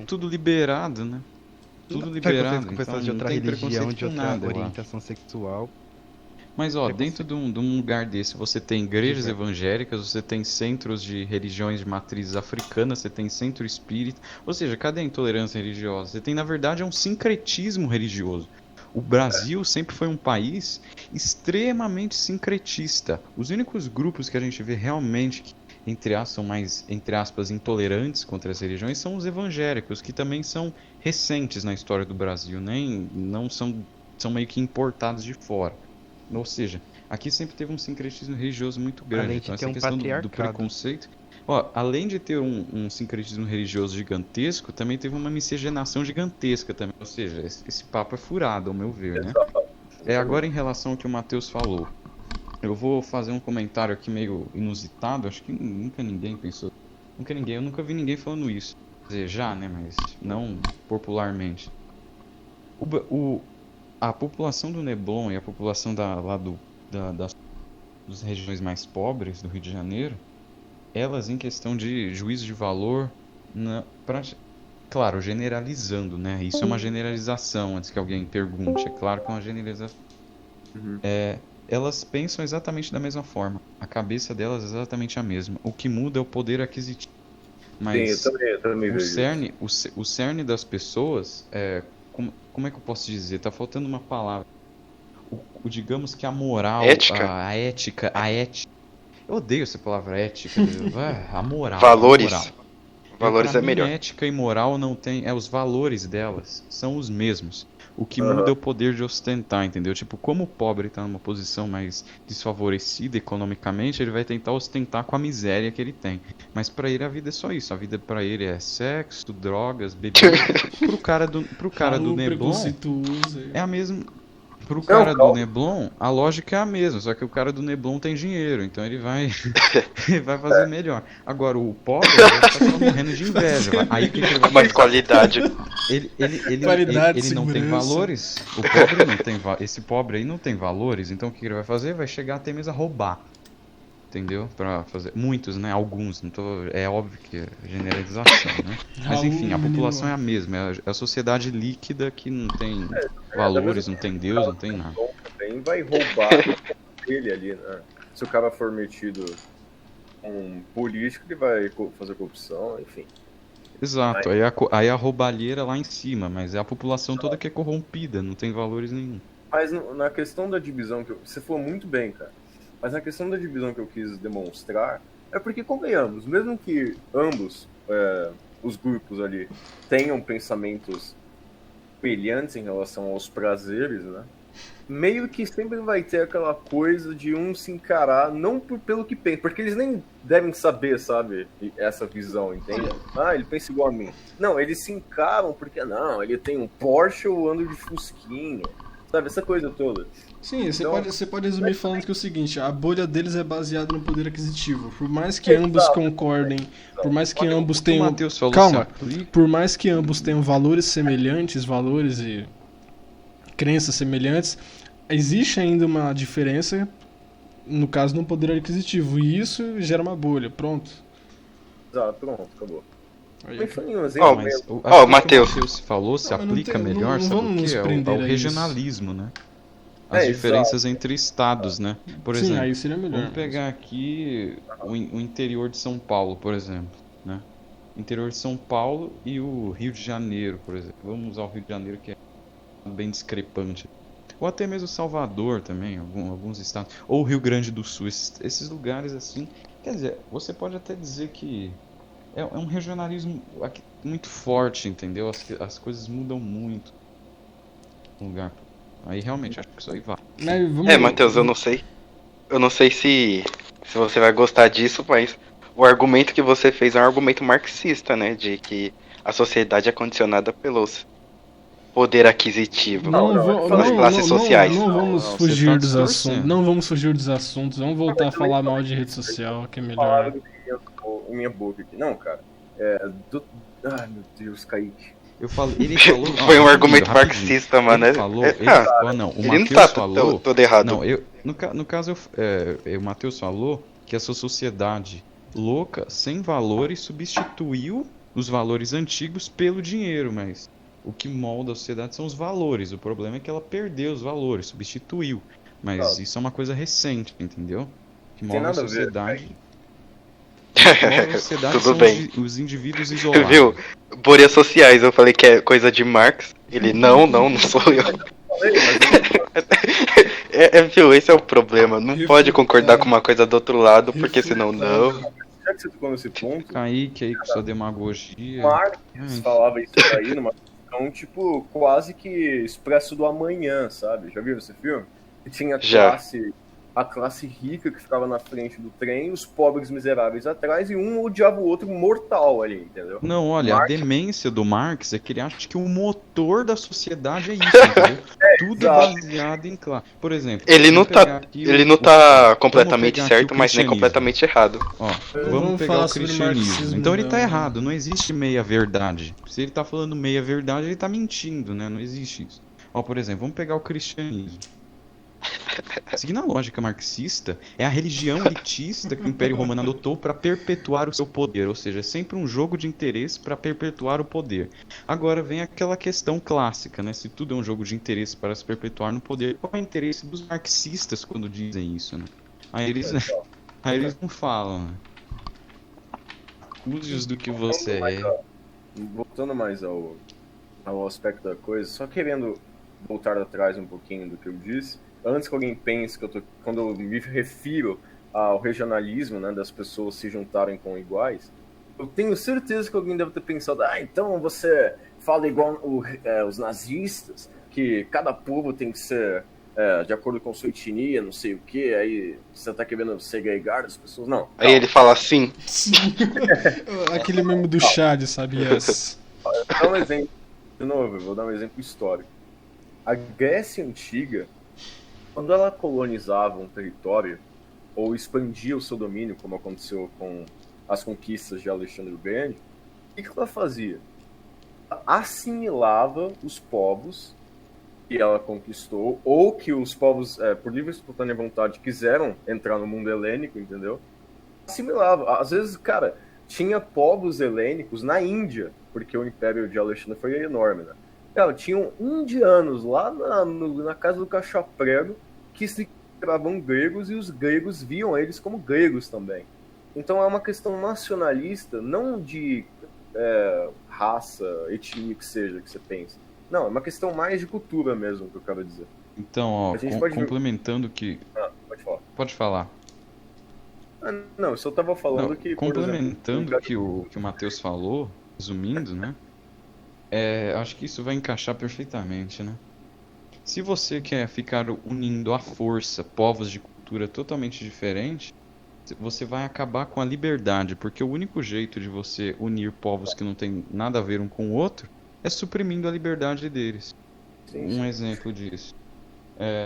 tudo liberado, né? Tudo liberado. Com pessoas de outra religião, de outra orientação sexual. Mas dentro de um lugar desse, você tem igrejas evangélicas, você tem centros de religiões de matrizes africanas, você tem centro espírita, ou seja, cadê a intolerância religiosa? Você tem, na verdade, um sincretismo religioso. O Brasil sempre foi um país extremamente sincretista. Os únicos grupos que a gente vê realmente que, são mais, entre aspas, intolerantes contra as religiões são os evangélicos, que também são recentes na história do Brasil, não são meio que importados de fora. Ou seja, aqui sempre teve um sincretismo religioso muito grande. Além de então ter essa questão do preconceito... além de ter um sincretismo religioso gigantesco, também teve uma miscigenação gigantesca também. Ou seja, esse papo é furado, ao meu ver, né? Agora em relação ao que o Matheus falou. Eu vou fazer um comentário aqui meio inusitado, acho que nunca ninguém pensou. Eu nunca vi ninguém falando isso. Quer dizer, já, né, mas não popularmente. A população do Neblon e a população das regiões mais pobres do Rio de Janeiro, elas em questão de juízo de valor, claro, generalizando, né? Isso é uma generalização, antes que alguém pergunte, é claro que é uma generalização. Elas pensam exatamente da mesma forma. A cabeça delas é exatamente a mesma. O que muda é o poder aquisitivo. Mas sim, eu também vejo o cerne das pessoas, como é que eu posso dizer? Tá faltando uma palavra. Digamos que a moral, ética? a ética. Eu odeio essa palavra ética. A moral. Valores. A moral. Valores é melhor. Ética e moral não tem. Os valores delas são os mesmos. O que muda é o poder de ostentar, entendeu? Tipo, como o pobre tá numa posição mais desfavorecida economicamente, ele vai tentar ostentar com a miséria que ele tem. Mas pra ele a vida é só isso. A vida pra ele é sexo, drogas, bebida. Pro cara do Neblon é a mesma. Pro cara do Neblon, a lógica é a mesma, só que o cara do Neblon tem dinheiro, então ele vai ele vai fazer melhor. Agora, o pobre vai estar só morrendo de inveja. Aí o que ele vai Mais qualidade. Ele Qualidade, não tem segurança. valores. O pobre não tem esse pobre aí não tem valores, então o que ele vai fazer? Vai chegar até mesmo a roubar. Entendeu? Pra fazer. Muitos, né? Alguns. Não tô... É óbvio que é generalização, né? Mas enfim, a população é a mesma. É a sociedade líquida que não tem valores, não tem Deus, não tem nada. Também vai roubar ele ali, né? Se o cara for metido com um político, ele vai fazer corrupção, enfim. Exato. Aí a roubalheira lá em cima, mas é a população toda que é corrompida, não tem valores nenhum. Mas na questão da divisão, você falou muito bem, cara. Mas na questão da divisão que eu quis demonstrar, é porque, convenhamos, mesmo que ambos, os grupos ali, tenham pensamentos semelhantes em relação aos prazeres, né? Meio que sempre vai ter aquela coisa de um se encarar, não pelo que pensa, porque eles nem devem saber, sabe, essa visão, entende? Ah, ele pensa igual a mim. Não, eles se encaram porque, não, ele tem um Porsche ou anda de Fusquinha, sabe, essa coisa toda. Sim, você pode resumir falando que é o seguinte, a bolha deles é baseada no poder aquisitivo. Por mais que ambos concordem, por mais que ambos tenham... Calma, por mais que ambos tenham valores semelhantes, valores e crenças semelhantes, existe ainda uma diferença, no caso, no poder aquisitivo. E isso gera uma bolha, pronto. Exato, pronto, acabou. O Matheus falou, se aplica melhor, sabe o que? Ao regionalismo, né? As diferenças entre estados, né? Por exemplo, aí seria melhor. Vamos pegar aqui o interior de São Paulo, por exemplo, né? Interior de São Paulo e o Rio de Janeiro, por exemplo. Vamos usar o Rio de Janeiro, que é bem discrepante. Ou até mesmo Salvador também, alguns estados. Ou o Rio Grande do Sul, esses lugares assim. Quer dizer, você pode até dizer que é um regionalismo aqui muito forte, entendeu? As coisas mudam muito no lugar. Aí realmente acho que isso aí vai. Matheus, eu não sei se você vai gostar disso, mas o argumento que você fez é um argumento marxista, né? De que a sociedade é condicionada pelos poder aquisitivo, pelas classes sociais. Não vamos fugir dos assuntos. Não vamos fugir dos assuntos. Vamos voltar a falar mal de rede social, que é melhor. Minha boca aqui. Não, cara. Ai, meu Deus, Kaique. Ele falou. Foi um argumento marxista, mano. Ele falou. O Matheus falou. Todo errado. Não, no caso, o Matheus falou que essa sociedade louca, sem valores, substituiu os valores antigos pelo dinheiro, mas o que molda a sociedade são os valores. O problema é que ela perdeu os valores, substituiu. Mas isso é uma coisa recente, entendeu? Que molda a sociedade. Tudo bem. Os indivíduos isolados. Viu? Bolhas sociais, eu falei que é coisa de Marx. Ele, não sou eu. Viu, esse é o problema. Não pode concordar com uma coisa do outro lado, porque senão não. Já que você tocou nesse ponto... Kaique aí com sua demagogia. Marx falava isso aí numa questão, tipo, quase que Expresso do Amanhã, sabe? Já viu esse filme? Que tinha a classe rica que ficava na frente do trem, os pobres miseráveis atrás, e um odiava o outro mortal ali, entendeu? Não, olha, a demência do Marx é que ele acha que o motor da sociedade é isso, entendeu? Tudo baseado em classe. Por exemplo, ele não tá completamente certo, mas nem completamente errado. Ó, vamos pegar o cristianismo. Então ele tá errado, não existe meia verdade. Se ele tá falando meia verdade, ele tá mentindo, né? Não existe isso. Ó, por exemplo, vamos pegar o cristianismo. Seguindo a lógica marxista, é a religião elitista que o Império Romano adotou para perpetuar o seu poder, ou seja, é sempre um jogo de interesse para perpetuar o poder. Agora vem aquela questão clássica, né? Se tudo é um jogo de interesse para se perpetuar no poder, qual é o interesse dos marxistas quando dizem isso, né? Aí eles não falam, né? Acuse-os do que você é. Voltando mais ao aspecto da coisa, só querendo voltar atrás um pouquinho do que eu disse. Antes que alguém pense que quando eu me refiro ao regionalismo, né, das pessoas se juntarem com iguais, eu tenho certeza que alguém deve ter pensado, então você fala igual os nazistas, que cada povo tem que ser de acordo com sua etnia, não sei o que, aí você tá querendo segregar as pessoas, não. Aí ele fala assim. Aquele meme do Chad, sabe? Yes. Vou dar um exemplo, de novo, eu vou dar um exemplo histórico. A Grécia Antiga, quando ela colonizava um território, ou expandia o seu domínio, como aconteceu com as conquistas de Alexandre o Grande, o que ela fazia? Ela assimilava os povos que ela conquistou, ou que os povos, por livre e espontânea vontade, quiseram entrar no mundo helênico, entendeu? Assimilava. Às vezes, cara, tinha povos helênicos na Índia, porque o Império de Alexandre foi enorme, né? Cara, tinham indianos lá na casa do Cachaprego que se consideravam gregos e os gregos viam eles como gregos também. Então é uma questão nacionalista, não de raça, etnia que seja, que você pensa. Não, é uma questão mais de cultura mesmo, que eu quero dizer. Então, ó, complementando que... pode falar. Pode falar. Não, eu só tava falando que... Complementando o que o Matheus falou, resumindo, né? Acho que isso vai encaixar perfeitamente, né? Se você quer ficar unindo à força povos de cultura totalmente diferente, você vai acabar com a liberdade, porque o único jeito de você unir povos que não tem nada a ver um com o outro é suprimindo a liberdade deles. Um exemplo disso.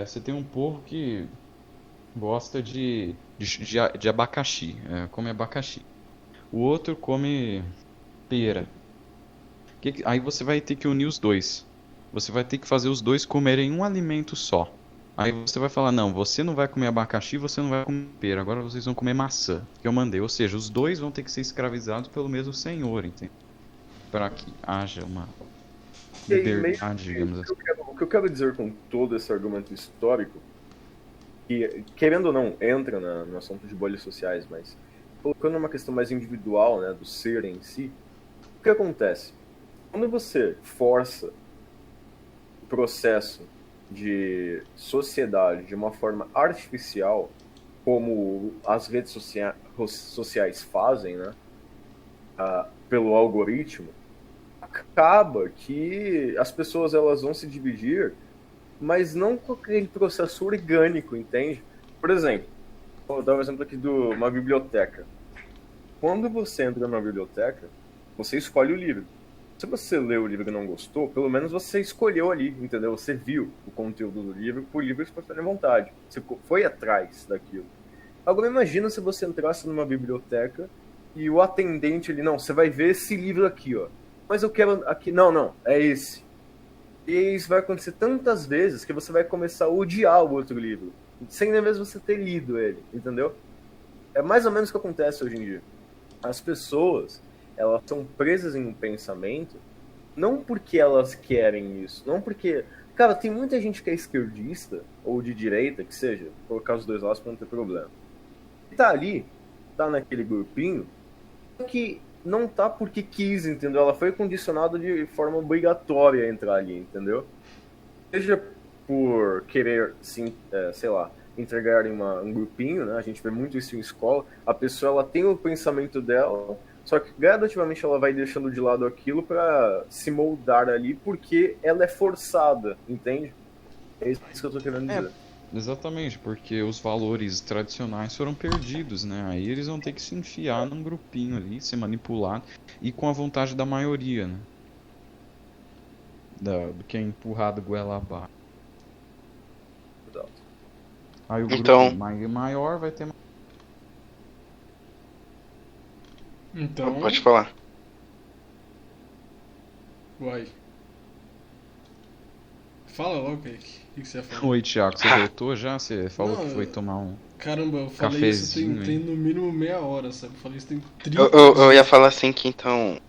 Você tem um povo que gosta de abacaxi, come abacaxi. O outro come pera. Aí você vai ter que unir os dois. Você vai ter que fazer os dois comerem um alimento só. Aí você vai falar, não, você não vai comer abacaxi, você não vai comer pera, agora vocês vão comer maçã, que eu mandei. Ou seja, os dois vão ter que ser escravizados pelo mesmo senhor, entende? Para que haja uma liberdade, digamos assim. O que eu quero dizer com todo esse argumento histórico, que, querendo ou não, entra no assunto de bolhas sociais, mas colocando uma questão mais individual, né, do ser em si, o que acontece? Quando você força o processo de sociedade de uma forma artificial, como as redes sociais fazem, né, pelo algoritmo, acaba que as pessoas elas vão se dividir, mas não com aquele processo orgânico, entende? Por exemplo, vou dar um exemplo aqui de uma biblioteca. Quando você entra numa biblioteca, você escolhe o livro. Se você leu o livro e não gostou, pelo menos você escolheu ali, entendeu? Você viu o conteúdo do livro por livre e espontânea vontade. Você foi atrás daquilo. Agora imagina se você entrasse numa biblioteca e o atendente ali, não, você vai ver esse livro aqui, ó. Mas eu quero aqui, não, é esse. E isso vai acontecer tantas vezes que você vai começar a odiar o outro livro, sem nem mesmo você ter lido ele, entendeu? É mais ou menos o que acontece hoje em dia. As pessoas, elas são presas em um pensamento, não porque elas querem isso, não porque... Cara, tem muita gente que é esquerdista, ou de direita, que seja, colocar os dois lados pra não ter problema. E tá ali, tá naquele grupinho, que não tá porque quis, entendeu? Ela foi condicionada de forma obrigatória a entrar ali, entendeu? Seja por querer, sim, sei lá, entregar em um grupinho, né? A gente vê muito isso em escola. A pessoa, ela tem o pensamento dela, só que gradativamente ela vai deixando de lado aquilo para se moldar ali, porque ela é forçada, entende? É isso que eu tô querendo dizer. Exatamente, porque os valores tradicionais foram perdidos, né? Aí eles vão ter que se enfiar num grupinho ali, ser manipulado, e com a vontade da maioria, né? Do que é empurrado goela abaixo. Aí o grupo maior vai ter... Então... Pode falar. Uai. Fala logo, Kaique. O que você ia falar? Oi, Thiago, você voltou já? Você falou que foi tomar um Caramba, eu falei cafezinho, isso tem no mínimo meia hora, sabe? Eu falei isso tem 30 eu ia falar assim que então...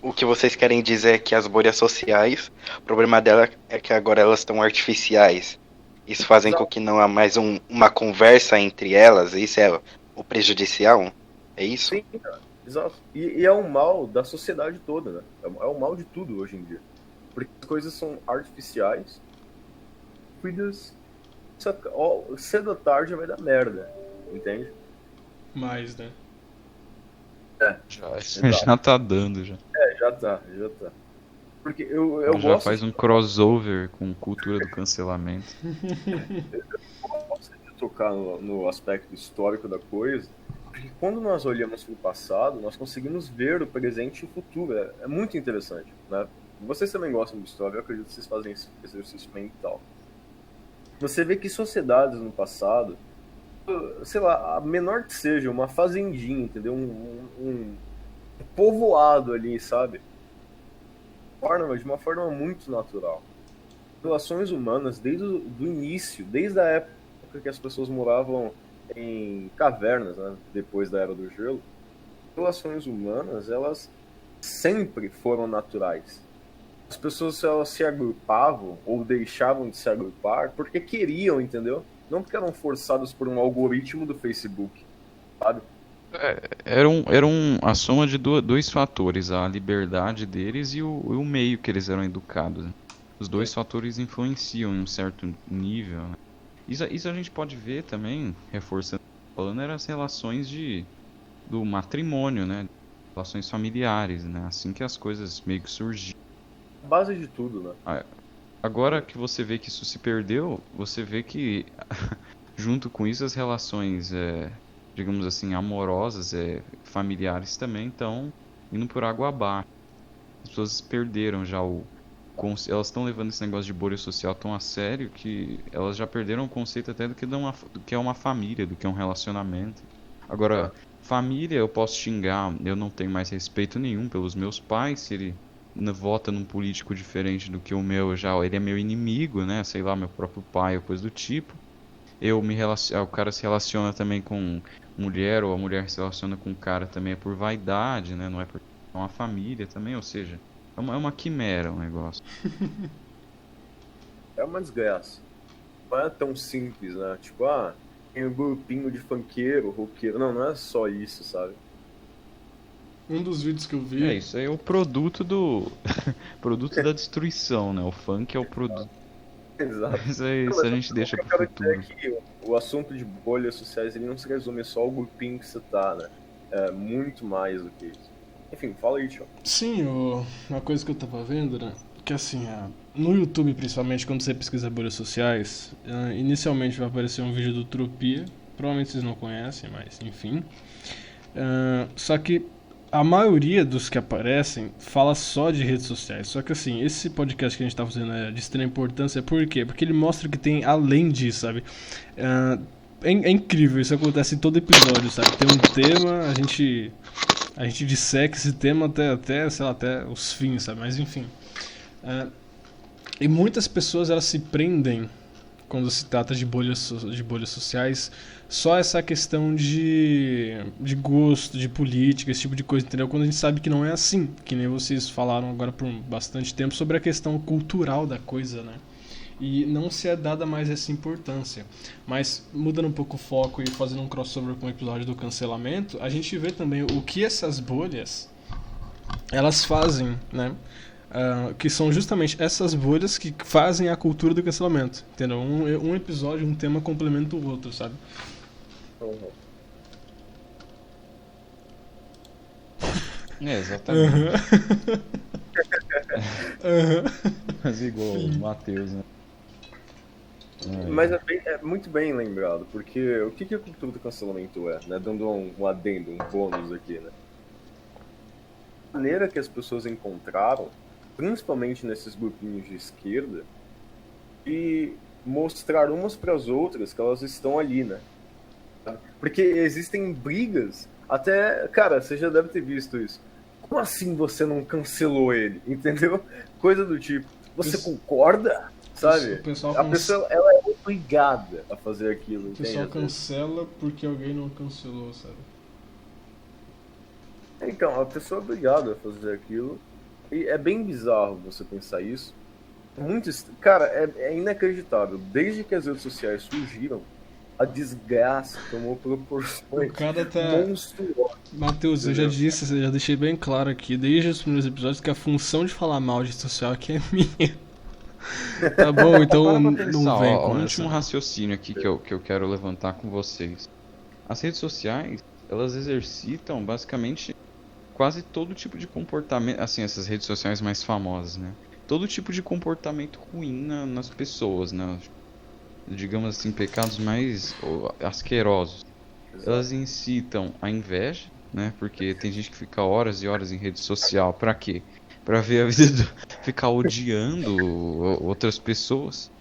O que vocês querem dizer é que as bolhas sociais, o problema dela é que agora elas estão artificiais. Isso fazem com que não há mais uma conversa entre elas, isso é o prejudicial? É isso? Sim, cara. Exato. E é um mal da sociedade toda, né? É o mal de tudo hoje em dia. Porque as coisas são artificiais, cuidas, cedo ou tarde vai dar merda, entende? Mais, né? Já tá dando, já. Já tá. Porque eu já gosto faz um crossover com cultura do cancelamento. de tocar no aspecto histórico da coisa, porque quando nós olhamos para o passado, nós conseguimos ver o presente e o futuro. É muito interessante, né? Vocês também gostam de história, eu acredito que vocês fazem esse exercício mental. Você vê que sociedades no passado, sei lá, a menor que seja, uma fazendinha, entendeu? Um povoado ali, sabe? De uma forma muito natural. Relações humanas, desde o início, desde a época que as pessoas moravam em cavernas, né? Depois da Era do Gelo, relações humanas, elas sempre foram naturais. As pessoas, elas se agrupavam ou deixavam de se agrupar porque queriam, entendeu? Não porque eram forçados por um algoritmo do Facebook, sabe? Era a soma de dois fatores, a liberdade deles e o meio que eles eram educados. Os dois fatores influenciam em um certo nível, né? Isso a gente pode ver também, reforçando, falando, eram as relações do matrimônio, né? Relações familiares, né? Assim que as coisas meio que surgiram. Base de tudo, né? Agora que você vê que isso se perdeu, você vê que junto com isso as relações, digamos assim, amorosas, familiares também estão indo por água abaixo. As pessoas perderam já elas estão levando esse negócio de bolha social tão a sério que elas já perderam o conceito até do que é uma família, do que é um relacionamento. Agora, família eu posso xingar, eu não tenho mais respeito nenhum pelos meus pais, se ele vota num político diferente do que o meu, ele é meu inimigo, né? Sei lá, meu próprio pai ou coisa do tipo. O cara se relaciona também com mulher, ou a mulher se relaciona com o cara também é por vaidade, né? Não é por uma família também, ou seja, é uma quimera o negócio. É uma desgraça. Não é tão simples, né? Tipo, tem um grupinho de funkeiro, roqueiro. Não é só isso, sabe? Um dos vídeos que eu vi... Isso aí é o produto produto da destruição, né? O funk é o produto. Exato. Isso a gente deixa pro futuro. É que o assunto de bolhas sociais ele não se resume só ao grupinho que você tá, né? É muito mais do que isso. Enfim, fala aí, tio. Sim, uma coisa que eu tava vendo, né? Que assim, no YouTube principalmente, quando você pesquisa bolhas sociais, inicialmente vai aparecer um vídeo do Tropia. Provavelmente vocês não conhecem, mas enfim. Só que a maioria dos que aparecem fala só de redes sociais. Só que assim, esse podcast que a gente tá fazendo é de extrema importância. Por quê? Porque ele mostra que tem além disso, sabe? É incrível, isso acontece em todo episódio, sabe? Tem um tema, a gente disseca esse tema até, sei lá, até os fins, sabe? Mas enfim. E muitas pessoas elas se prendem quando se trata de bolhas sociais só essa questão de gosto, de política, esse tipo de coisa, entendeu? Quando a gente sabe que não é assim, que nem vocês falaram agora por bastante tempo sobre a questão cultural da coisa, né? E não se é dada mais essa importância. Mas mudando um pouco o foco e fazendo um crossover com o episódio do cancelamento, a gente vê também o que essas bolhas elas fazem, né? Que são justamente essas bolhas que fazem a cultura do cancelamento, entendeu? Um episódio, um tema complementa o outro, sabe? Exatamente. Mas igual o Matheus, né? Mas é muito bem lembrado, porque o que a cultura do cancelamento é, né? Dando um adendo, um bônus aqui, né? A maneira que as pessoas encontraram, principalmente nesses grupinhos de esquerda, e mostrar umas para as outras que elas estão ali, né? Porque existem brigas, até, cara, você já deve ter visto isso. Como assim você não cancelou ele? Entendeu? Coisa do tipo, você concorda? Sabe? A pessoa ela é obrigada a fazer aquilo. O pessoal cancela porque alguém não cancelou, sabe? Então, a pessoa é obrigada a fazer aquilo. E é bem bizarro você pensar isso. Cara, é inacreditável. Desde que as redes sociais surgiram, a desgraça tomou proporções monstruosas. Matheus, eu já deixei bem claro aqui, desde os primeiros episódios, que a função de falar mal de rede social aqui é minha. Tá bom, então não vem com o último raciocínio aqui que eu quero levantar com vocês. As redes sociais, elas exercitam basicamente quase todo tipo de comportamento, assim, essas redes sociais mais famosas, né? Todo tipo de comportamento ruim nas pessoas, né? Digamos assim, pecados mais asquerosos. Elas incitam a inveja, né? Porque tem gente que fica horas e horas em rede social, pra quê? Pra ver a vida ficar odiando outras pessoas.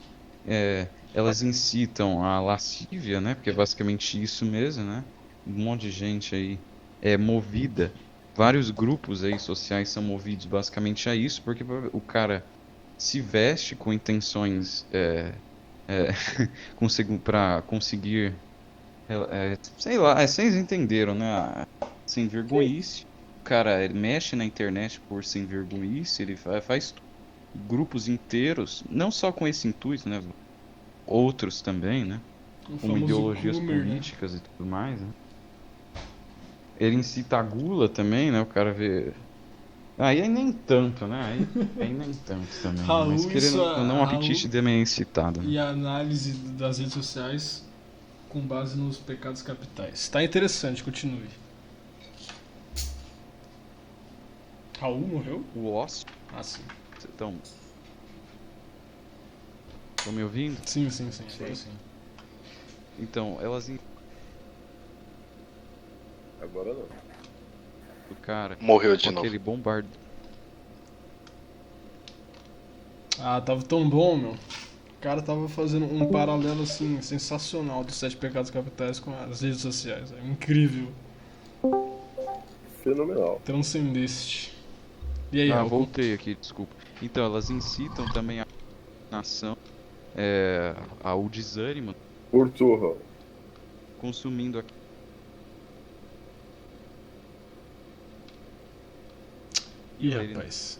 Elas incitam a lascívia, né? Porque é basicamente isso mesmo, né? Um monte de gente aí é movida. Vários grupos aí sociais são movidos basicamente a isso, porque o cara se veste com intenções para conseguir, sei lá, vocês entenderam, né? Sem vergonhice. O cara mexe na internet por sem vergonhice, ele faz grupos inteiros, não só com esse intuito, né? Outros também, né? Com ideologias políticas, né? E tudo mais, né? Ele incita a gula também, né? O cara vê... Aí nem tanto, né? Aí nem tanto também. Raul, mas querendo ou não, o apetite também é incitado. Né? E a análise das redes sociais com base nos pecados capitais. Tá interessante, continue. Raul morreu? O osso. Ah, sim. Estão me ouvindo? Sim. Agora sim. Então, elas... Agora não. O cara... Morreu de novo. Aquele bombardo. Ah, tava tão bom, meu. O cara tava fazendo um paralelo, assim, sensacional dos 7 pecados capitais com as redes sociais. É incrível. Fenomenal. Transcendeste. E aí, Raul? Voltei aqui, desculpa. Então, elas incitam também a nação ao desânimo. Cortou, Raul. Consumindo aqui. Ih, rapaz.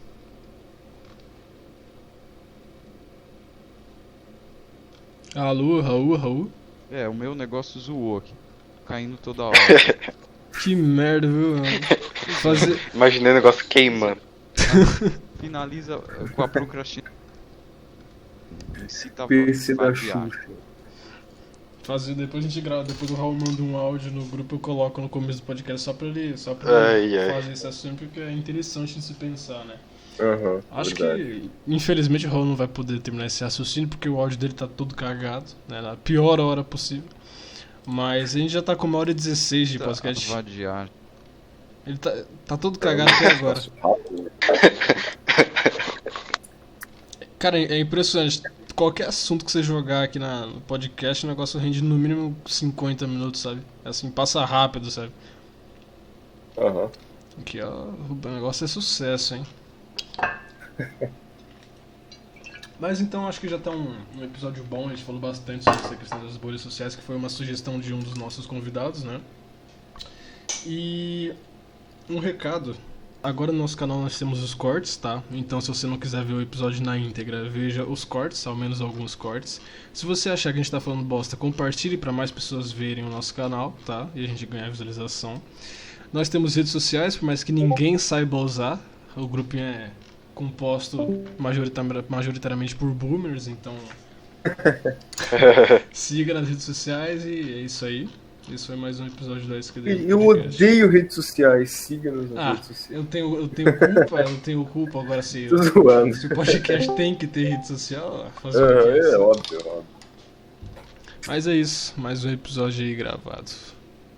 Alô, Raul? O meu negócio zoou aqui. Caindo toda hora. Que merda, viu? Imaginei o negócio queimando. Finaliza com a procrastinação. PC da Xuxa. Depois a gente grava, depois o Raul manda um áudio no grupo, eu coloco no começo do podcast só pra ele fazer esse assunto, porque é interessante de se pensar, né? Acho que, infelizmente, o Raul não vai poder terminar esse raciocínio, porque o áudio dele tá todo cagado, né? Na pior hora possível. Mas a gente já tá com 1h16 de podcast. Ele tá todo cagado até agora. Cara, é impressionante. Qualquer assunto que você jogar aqui no podcast, o negócio rende no mínimo 50 minutos, sabe? Assim, passa rápido, sabe? Aqui, ó, o negócio é sucesso, hein? Mas então acho que já tá um episódio bom. A gente falou bastante sobre essa questão das bolhas sociais, que foi uma sugestão de um dos nossos convidados, né? E um recado. Agora no nosso canal nós temos os cortes, tá? Então se você não quiser ver o episódio na íntegra, veja os cortes, ao menos alguns cortes. Se você achar que a gente tá falando bosta, compartilhe para mais pessoas verem o nosso canal, tá? E a gente ganhar visualização. Nós temos redes sociais, por mais que ninguém saiba usar. O grupinho é composto majoritariamente por boomers, então siga nas redes sociais e é isso aí. Esse foi mais um episódio da Esquerda. Eu odeio redes sociais, siga-nos nas redes sociais. Eu tenho culpa agora se o podcast tem que ter rede social. É óbvio. Mas é isso, mais um episódio aí gravado.